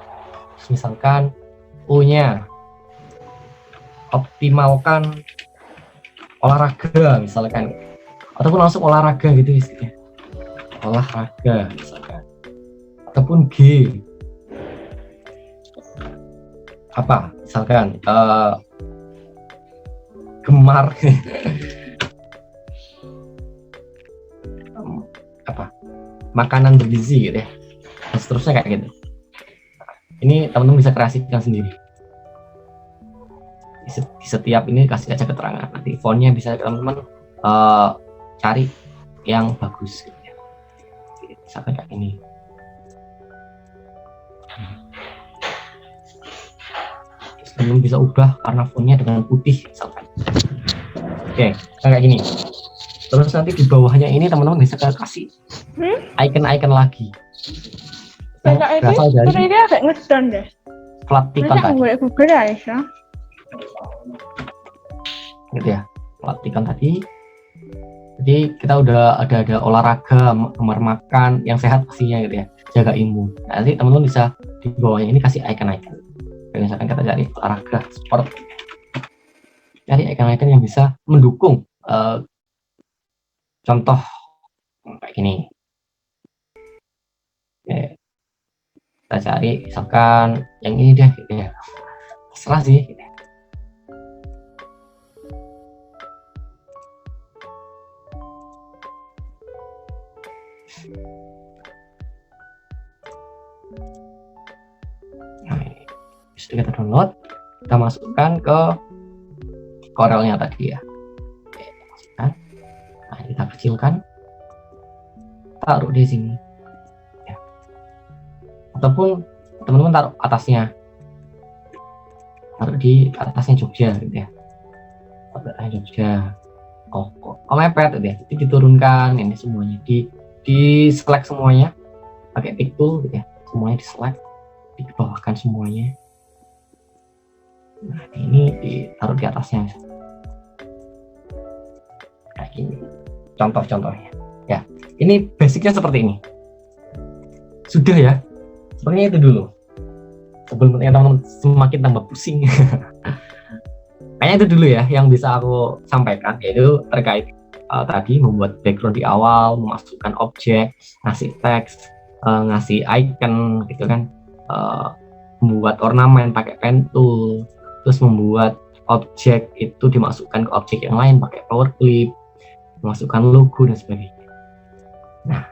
Terus misalkan O-nya optimalkan olahraga misalkan, ataupun langsung olahraga gitu istilahnya, olahraga misalkan, ataupun G apa misalkan gemar apa makanan bergizi gitu ya, dan seterusnya kayak gitu. Ini teman-teman bisa kreasikan sendiri. Di setiap ini kasih aja keterangan, nanti fontnya bisa teman-teman cari yang bagus gitu ya. Misalkan kayak ini. Teman-teman bisa ubah warna fontnya dengan putih misalkan. Oke, kayak gini. Terus nanti di bawahnya ini teman-teman bisa kasih icon-icon lagi. Berasal dari ini agak ngedon deh. Pelatikan tadi. Google ya. Gitu ya, pelatikan tadi. Jadi kita udah ada olahraga, gemar makan, yang sehat pastinya gitu ya, jaga imun. Nanti teman-teman bisa di bawahnya ini kasih icon-icon. Misalkan kita cari olahraga, sport, cari icon-icon yang bisa mendukung. Contoh kayak gini. Oke. Kita cari misalkan yang ini deh gitu ya. Terserah sih. Nah, sudah kita download, kita masukkan ke Corelnya tadi ya. Oke, masukkan. Nah, kita kecilkan, taruh di sini ya. Ataupun teman-teman taruh atasnya, taruh di atasnya Jogja gitu ya, atasnya Jogja. Oh mepet gitu ya, jadi diturunkan ini semuanya, di select semuanya pakai pick tool gitu ya, semuanya di select, dibawahkan semuanya. Nah, ini ditaruh di atasnya kayak gini, contoh-contohnya ya. Ini basicnya seperti ini. Sudah ya, sepertinya itu dulu sebelum teman-teman semakin tambah pusing. Kayaknya itu dulu ya yang bisa aku sampaikan, yaitu terkait tadi membuat background di awal, memasukkan objek, ngasih teks, ngasih icon gitu kan, membuat ornamen pakai pen tool, terus membuat objek itu dimasukkan ke objek yang lain pakai power clip, memasukkan logo dan sebagainya. Nah,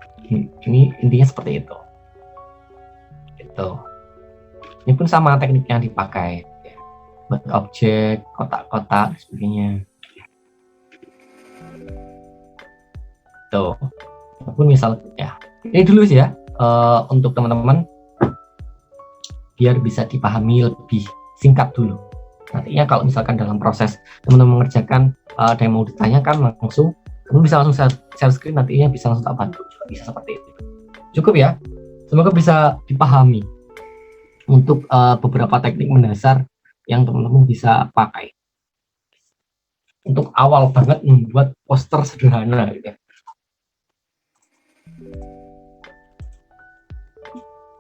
ini intinya seperti itu. Gitu. Ini pun sama teknik yang dipakai. buat objek, kotak-kotak, dan sebagainya. Tuh. Ataupun misal ya, ini dulu sih ya untuk teman-teman biar bisa dipahami lebih singkat dulu. Nantinya kalau misalkan dalam proses teman-teman mengerjakan ada yang mau ditanyakan langsung, kamu bisa langsung share screen, nantinya bisa langsung tak bantu, bisa seperti itu. Cukup ya, semoga bisa dipahami untuk beberapa teknik mendasar yang teman-teman bisa pakai untuk awal banget membuat poster sederhana gitu ya.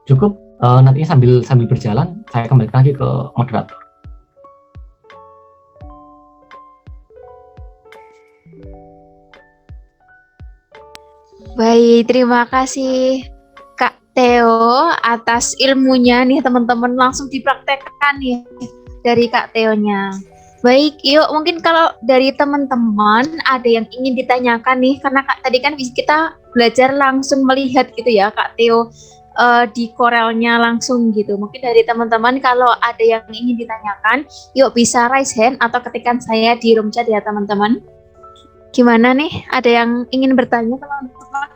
Cukup, nantinya sambil berjalan saya kembalikan lagi ke moderator. Baik, terima kasih Kak Theo atas ilmunya nih teman-teman, langsung dipraktekkan nih dari Kak Theo-nya. Baik, yuk mungkin kalau dari teman-teman ada yang ingin ditanyakan nih, karena tadi kan kita belajar langsung melihat gitu ya Kak Theo di Corel-nya langsung gitu. Mungkin dari teman-teman kalau ada yang ingin ditanyakan, yuk bisa raise hand atau ketikan saya di room chat ya teman-teman. Gimana nih? Ada yang ingin bertanya teman-teman?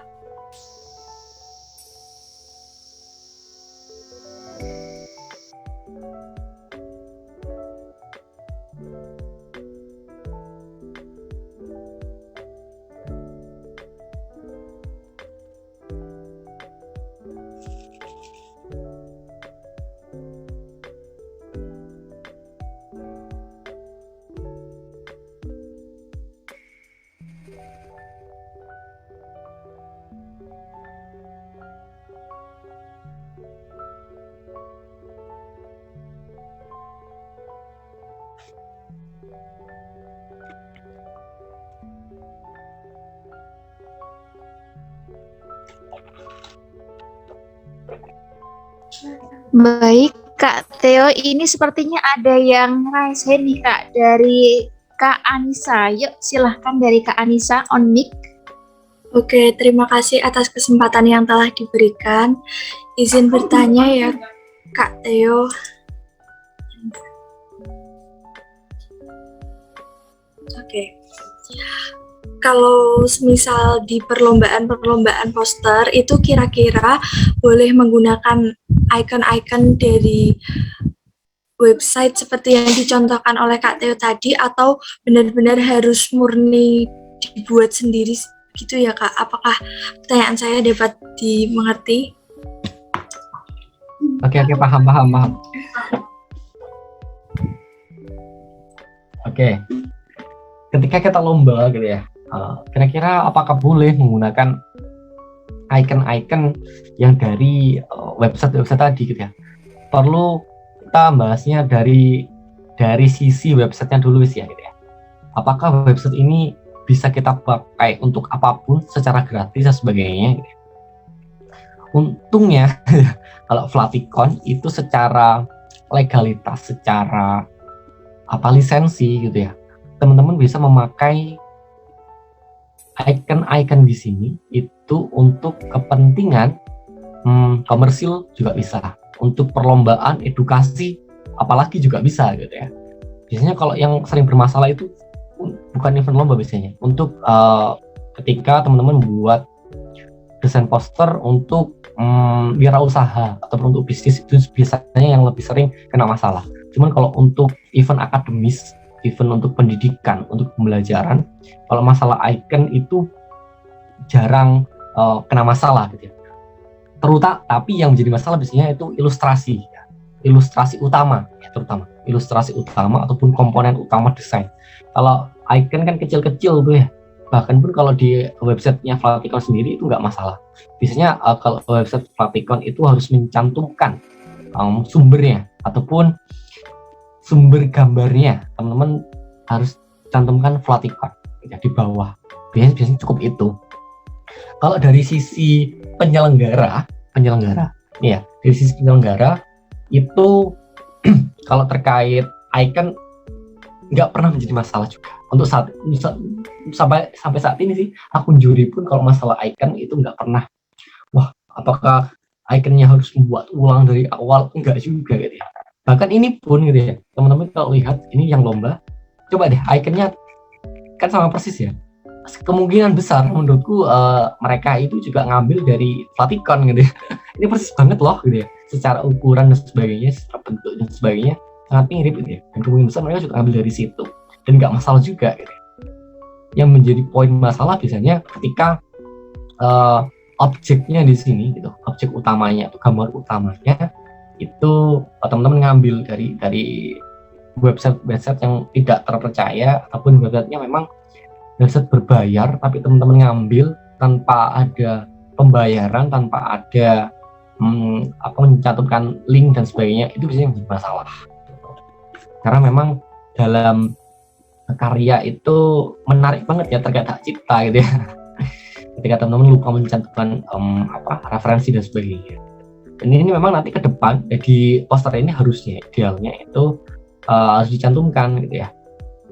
Baik, Kak Theo, ini sepertinya ada yang raise hand nih Kak dari Kak Anissa. Yuk silahkan dari Kak Anissa on mic. Oke, terima kasih atas kesempatan yang telah diberikan. Izin bertanya ya Kak Theo. Oke. Kalau misal di perlombaan poster itu kira-kira boleh menggunakan icon-icon dari website seperti yang dicontohkan oleh Kak Theo tadi, atau benar-benar harus murni dibuat sendiri gitu ya Kak? Apakah pertanyaan saya dapat dimengerti? Oke, paham. Oke, ketika kita lomba gitu ya, kira-kira apakah boleh menggunakan icon-icon yang dari website tadi gitu ya? Perlu kita bahasnya dari sisi websitenya dulu sih ya gitu ya. Apakah website ini bisa kita pakai untuk apapun secara gratis dan sebagainya gitu ya? Untungnya kalau Flaticon itu secara legalitas, secara lisensi gitu ya, teman-teman bisa memakai icon-icon di sini itu untuk kepentingan komersil juga bisa, untuk perlombaan edukasi apalagi juga bisa gitu ya. Biasanya kalau yang sering bermasalah itu bukan event lomba, biasanya untuk ketika teman-teman buat desain poster untuk wirausaha atau untuk bisnis, itu biasanya yang lebih sering kena masalah. Cuman kalau untuk event akademis, event untuk pendidikan, untuk pembelajaran, kalau masalah icon itu jarang kena masalah gitu ya. Tapi yang menjadi masalah biasanya itu ilustrasi ya. Ilustrasi utama ya, terutama ilustrasi utama ataupun komponen utama desain. Kalau icon kan kecil-kecil tuh ya, bahkan pun kalau di websitenya Flaticon sendiri itu nggak masalah. Biasanya kalau website Flaticon itu harus mencantumkan sumbernya ataupun sumber gambarnya, teman-teman harus cantumkan Flaticon ya, di bawah. Biasanya cukup itu. Kalau dari sisi penyelenggara ya, dari sisi penyelenggara itu kalau terkait icon nggak pernah menjadi masalah juga. Untuk sampai saat ini sih, akun juri pun kalau masalah icon itu nggak pernah, wah apakah iconnya harus membuat ulang dari awal, enggak juga gitu ya. Bahkan ini pun gitu ya, teman-teman kalau lihat ini yang lomba, coba deh ikonnya kan sama persis ya. Kemungkinan besar menurutku mereka itu juga ngambil dari Vatikon gitu ya. Ini persis banget loh gitu ya, secara ukuran dan sebagainya, secara bentuk dan sebagainya sangat mirip gitu ya. Dan kemungkinan besar mereka juga ngambil dari situ dan nggak masalah juga gitu ya. Yang menjadi poin masalah biasanya ketika objeknya di sini gitu, objek utamanya atau gambar utamanya itu teman-teman ngambil dari website yang tidak terpercaya ataupun websitenya memang website berbayar, tapi teman-teman ngambil tanpa ada pembayaran, tanpa ada mencantumkan link dan sebagainya, itu biasanya menjadi masalah. Karena memang dalam karya itu menarik banget ya terkait hak cipta gitu ya. Ketika teman-teman lupa mencantumkan referensi dan sebagainya. Dan ini memang nanti ke depan di poster ini harusnya idealnya itu harus dicantumkan gitu ya,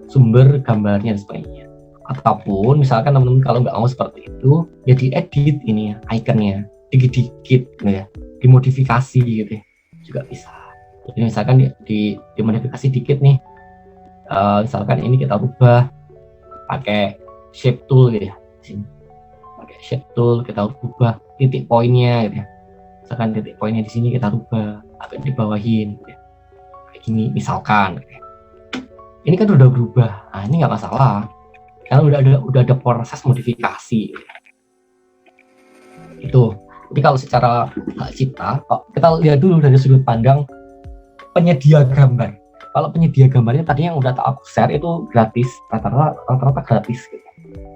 sumber gambarnya dan sebagainya. Ataupun misalkan teman-teman kalau nggak mau seperti itu, ya diedit ini ya, ikonnya dikit-dikit gitu ya, dimodifikasi gitu ya, juga bisa. Jadi misalkan dimodifikasi dikit nih, misalkan ini kita rubah pakai shape tool gitu ya, pakai shape tool kita rubah titik poinnya gitu ya, misalkan titik poinnya di sini kita rubah agak dibawahin gitu ya, kayak gini misalkan gitu ya. Ini kan udah berubah, nah ini nggak masalah karena udah ada proses modifikasi itu. Jadi kalau secara hak cipta, kita lihat dulu dari sudut pandang penyedia gambar. Kalau penyedia gambarnya tadi yang udah aku share itu gratis, rata-rata gratis gitu.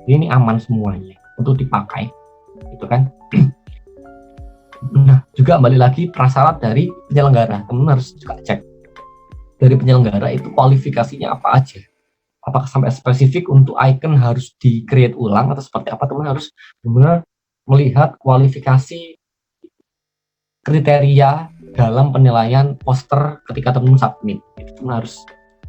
Jadi ini aman semuanya untuk dipakai gitu kan. Nah juga kembali lagi prasyarat dari penyelenggara, teman harus juga cek dari penyelenggara itu kualifikasinya apa aja. Apakah sampai spesifik untuk icon harus di-create ulang atau seperti apa, teman harus benar-benar melihat kualifikasi kriteria dalam penilaian poster ketika teman-teman submit. Itu teman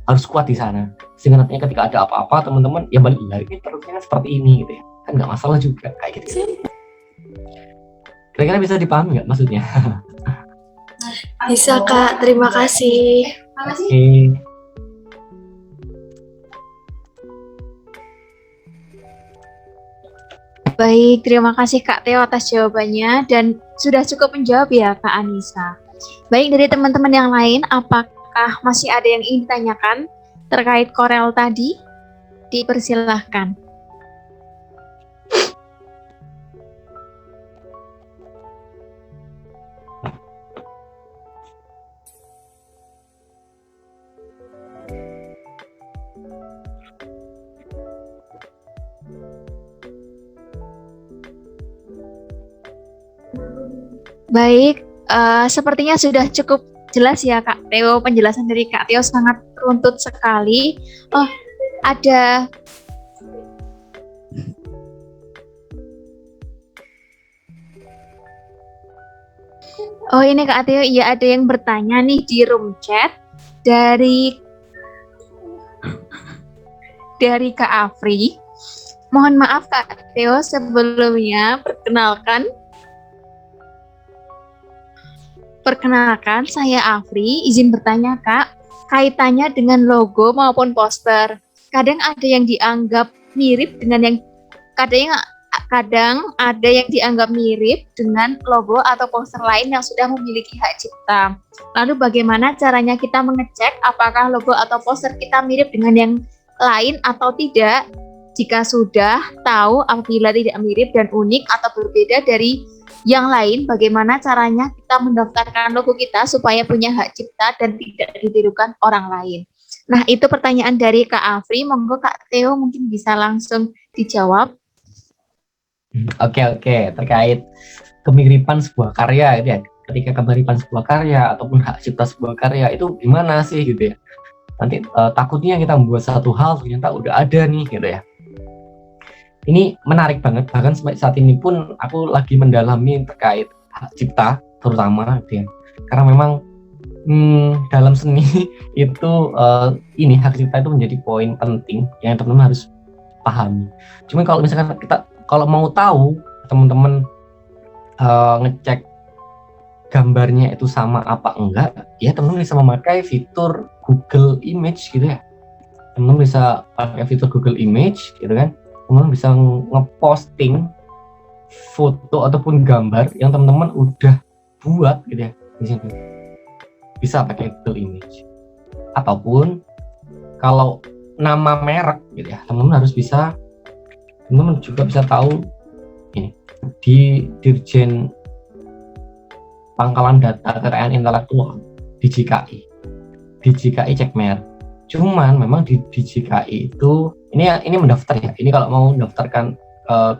harus kuat di sana. Sehingga nantinya ketika ada apa-apa teman-teman ya balik lagi terusnya seperti ini gitu ya. Kan nggak masalah juga kayak gitu. Kira-kira bisa dipahami nggak maksudnya? Bisa Kak, terima kasih. Oke. Baik, terima kasih Kak Theo atas jawabannya dan sudah cukup menjawab ya Kak Anissa. Baik, dari teman-teman yang lain, apakah masih ada yang ingin ditanyakan terkait Corel tadi? Dipersilahkan. Baik, sepertinya sudah cukup jelas ya Kak Theo, penjelasan dari Kak Theo sangat runtut sekali. Oh, ada ini Kak Theo, iya ada yang bertanya nih di room chat dari Kak Afri. Mohon maaf Kak Theo, sebelumnya Perkenalkan, saya Afri, izin bertanya Kak, kaitannya dengan logo maupun poster. Kadang ada yang dianggap mirip dengan kadang ada yang dianggap mirip dengan logo atau poster lain yang sudah memiliki hak cipta. Lalu bagaimana caranya kita mengecek apakah logo atau poster kita mirip dengan yang lain atau tidak? Jika sudah tahu apabila tidak mirip dan unik atau berbeda dari yang lain, bagaimana caranya kita mendaftarkan logo kita supaya punya hak cipta dan tidak ditirukan orang lain? Nah, itu pertanyaan dari Kak Afri. Monggo Kak Theo mungkin bisa langsung dijawab. Oke. Terkait kemiripan sebuah karya gitu ya. Ketika kemiripan sebuah karya ataupun hak cipta sebuah karya itu gimana sih gitu ya. Nanti takutnya kita membuat satu hal ternyata udah ada nih gitu ya. Ini menarik banget, bahkan sampai saat ini pun aku lagi mendalami terkait hak cipta terutama gitu ya. Karena memang dalam seni itu ini hak cipta itu menjadi poin penting yang teman-teman harus pahami. Cuma kalau misalkan kita kalau mau tahu teman-teman ngecek gambarnya itu sama apa enggak, ya teman-teman bisa memakai fitur Google Image gitu ya. Teman-teman bisa pakai fitur Google Image gitu kan. Teman-teman bisa ngeposting foto ataupun gambar yang teman-teman udah buat gitu ya di sini. Bisa pakai Google Image. Ataupun kalau nama merek gitu ya, teman-teman juga bisa tahu ini di Dirjen Pangkalan Data Kekayaan Intelektual DJKI cek merek. Cuman memang di DJKI itu ini mendaftar ya. Ini kalau mau mendaftarkan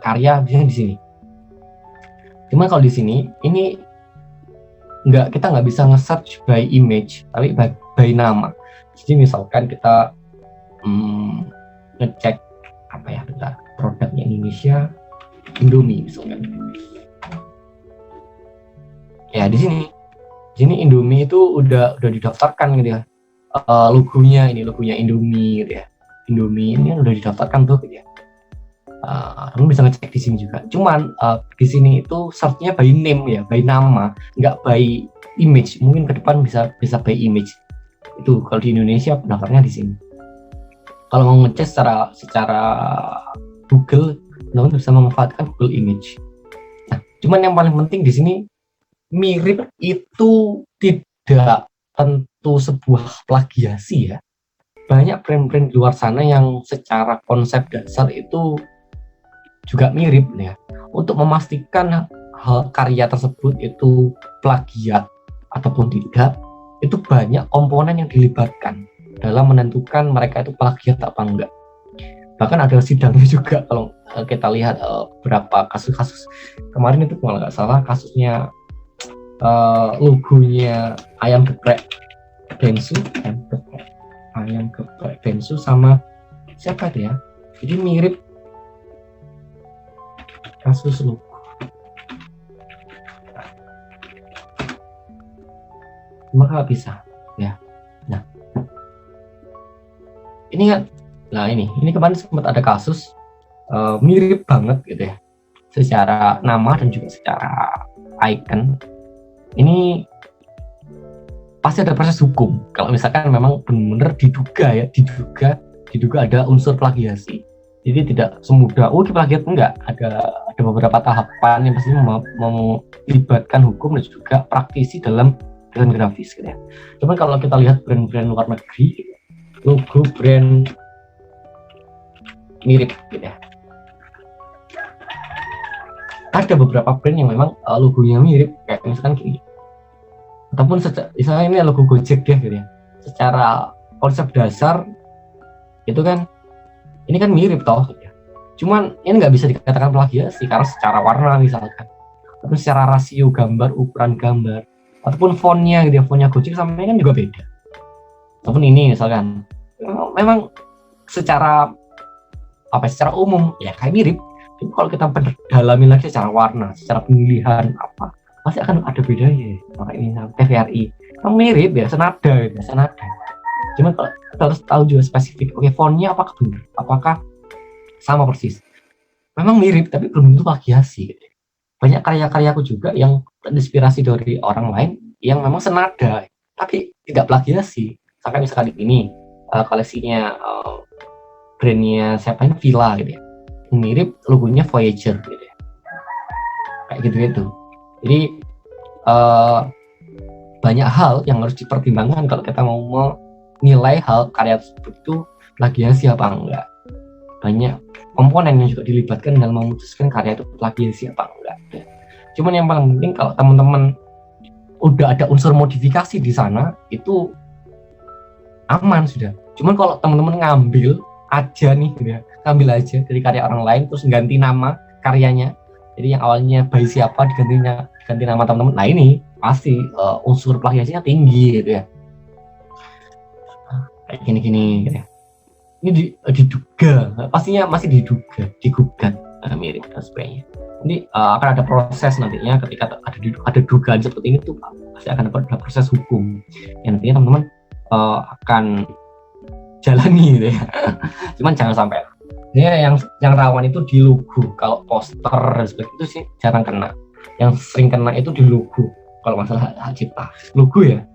karya biasanya di sini. Cuman kalau di sini ini kita nggak bisa nge-search by image, tapi by nama. Jadi misalkan kita ngecek apa ya, bentar, produknya Indonesia, Indomie misalkan. Ya di sini Indomie itu udah didaftarkan gitu ya. Logonya Indomie gitu ya. Indomie ini udah didaftarkan tuh gitu ya. Kamu bisa ngecek di sini juga. Cuman di sini itu search-nya by name ya, by nama, nggak by image. Mungkin ke depan bisa by image. Itu kalau di Indonesia pendaftarnya di sini. Kalau mau ngecek secara Google, teman-teman bisa memanfaatkan Google Image. Nah, cuman yang paling penting di sini, mirip itu tidak tentu sebuah plagiasi ya. Banyak brand-brand di luar sana yang secara konsep dasar itu juga mirip ya. Untuk memastikan karya tersebut itu plagiat ataupun tidak, itu banyak komponen yang dilibatkan dalam menentukan mereka itu plagiat apa enggak. Bahkan ada sidangnya juga. Kalau kita lihat beberapa kasus kemarin itu kalau nggak salah kasusnya logonya ayam geprek bensu sama siapa itu ya, jadi mirip kasus logo. Maka bisa ya. Nah ini kan, ini kemarin sempat ada kasus mirip banget gitu ya, secara nama dan juga secara icon. Ini pasti ada proses hukum kalau misalkan memang benar-benar diduga ada unsur plagiasi. Jadi tidak semudah plagiat, enggak, ada beberapa tahapan yang pasti melibatkan hukum dan juga praktisi dalam desain grafis gitu ya. Cuman kalau kita lihat brand-brand luar negeri, logo brand mirip gitu ya. Ada beberapa brand yang memang logonya mirip, kayak misalkan gini. Ataupun misalnya ini logo Gojek ya gitu ya. Secara konsep dasar itu kan ini kan mirip toh gitu ya. Cuman ini nggak bisa dikatakan plagiasi karena secara warna misalkan, ataupun secara rasio gambar, ukuran gambar, ataupun fontnya gitu ya, fontnya Gojek sama ini kan juga beda. Ataupun ini misalkan memang secara umum ya kayak mirip. Tapi kalau kita dalami lagi secara warna, secara pemilihan apa, pasti akan ada bedanya. Maka ini TVRI memang mirip ya, senada. Cuman kalau kita harus tahu juga spesifik, fontnya apakah benar, apakah sama persis. Memang mirip tapi belum tentu plagiasi gitu. Banyak karya-karyaku juga yang terinspirasi dari orang lain yang memang senada tapi tidak plagiasi. Misalkan ini koleksinya brandnya siapa ini, Villa gitu ya, mirip logonya Voyager gitu ya, kayak gitu. Jadi banyak hal yang harus dipertimbangkan kalau kita mau menilai hal karya tersebut itu plagiasi apa enggak. Banyak komponen yang juga dilibatkan dalam memutuskan karya itu plagiasi apa enggak. Cuman yang paling penting kalau teman-teman udah ada unsur modifikasi di sana, itu aman sudah. Cuman kalau teman-teman ngambil aja dari karya orang lain terus ganti nama karyanya, jadi yang awalnya by siapa diganti nama teman-teman, nah ini pasti unsur plagiasinya tinggi gitu ya. Kayak gini gitu ya. Ini diduga, pastinya masih digugat mirip dan sebagainya. Ini akan ada proses nantinya ketika ada dugaan seperti ini tuh pasti akan ada proses hukum yang nantinya teman-teman akan jalani gitu ya. Cuman jangan sampai yang rawan itu di logo. Kalau poster dan sebagainya itu sih jarang kena. Yang sering kena itu di logo. kalau masalah hak cipta logo ya.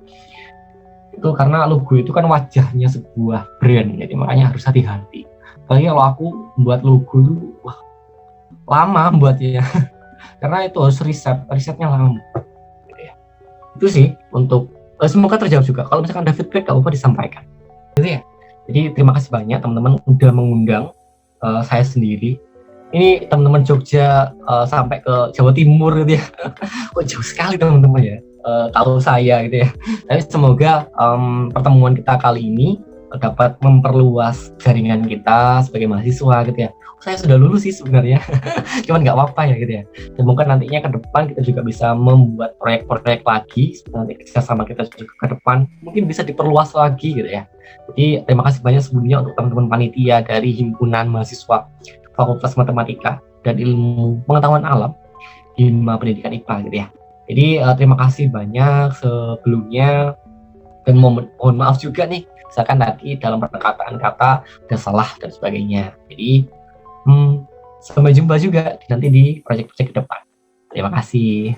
Itu karena logo itu kan wajahnya sebuah brand, jadi makanya harus hati-hati. Apalagi kalau aku buat logo itu lama buatnya karena itu harus risetnya lama gitu ya. Itu sih untuk semoga terjawab juga. Kalau misalkan ada feedback gak apa disampaikan gitu ya. Jadi terima kasih banyak teman-teman udah mengundang saya sendiri. Ini teman-teman Jogja sampai ke Jawa Timur gitu ya. Kok jauh sekali teman-teman ya, tahu saya gitu ya. Tapi semoga pertemuan kita kali ini dapat memperluas jaringan kita sebagai mahasiswa gitu ya. Saya sudah lulus sih sebenarnya, cuman nggak apa-apa ya gitu ya. Semoga nantinya ke depan kita juga bisa membuat proyek-proyek lagi, nanti kerjasama kita juga ke depan mungkin bisa diperluas lagi gitu ya. Jadi terima kasih banyak sebelumnya untuk teman-teman panitia dari Himpunan Mahasiswa Fakultas Matematika dan Ilmu Pengetahuan Alam Hima Pendidikan IPA gitu ya. Jadi terima kasih banyak sebelumnya, dan mohon maaf juga nih misalkan tadi dalam perkataan kata ada salah dan sebagainya. Jadi sampai jumpa juga nanti di proyek-proyek ke depan. Terima kasih.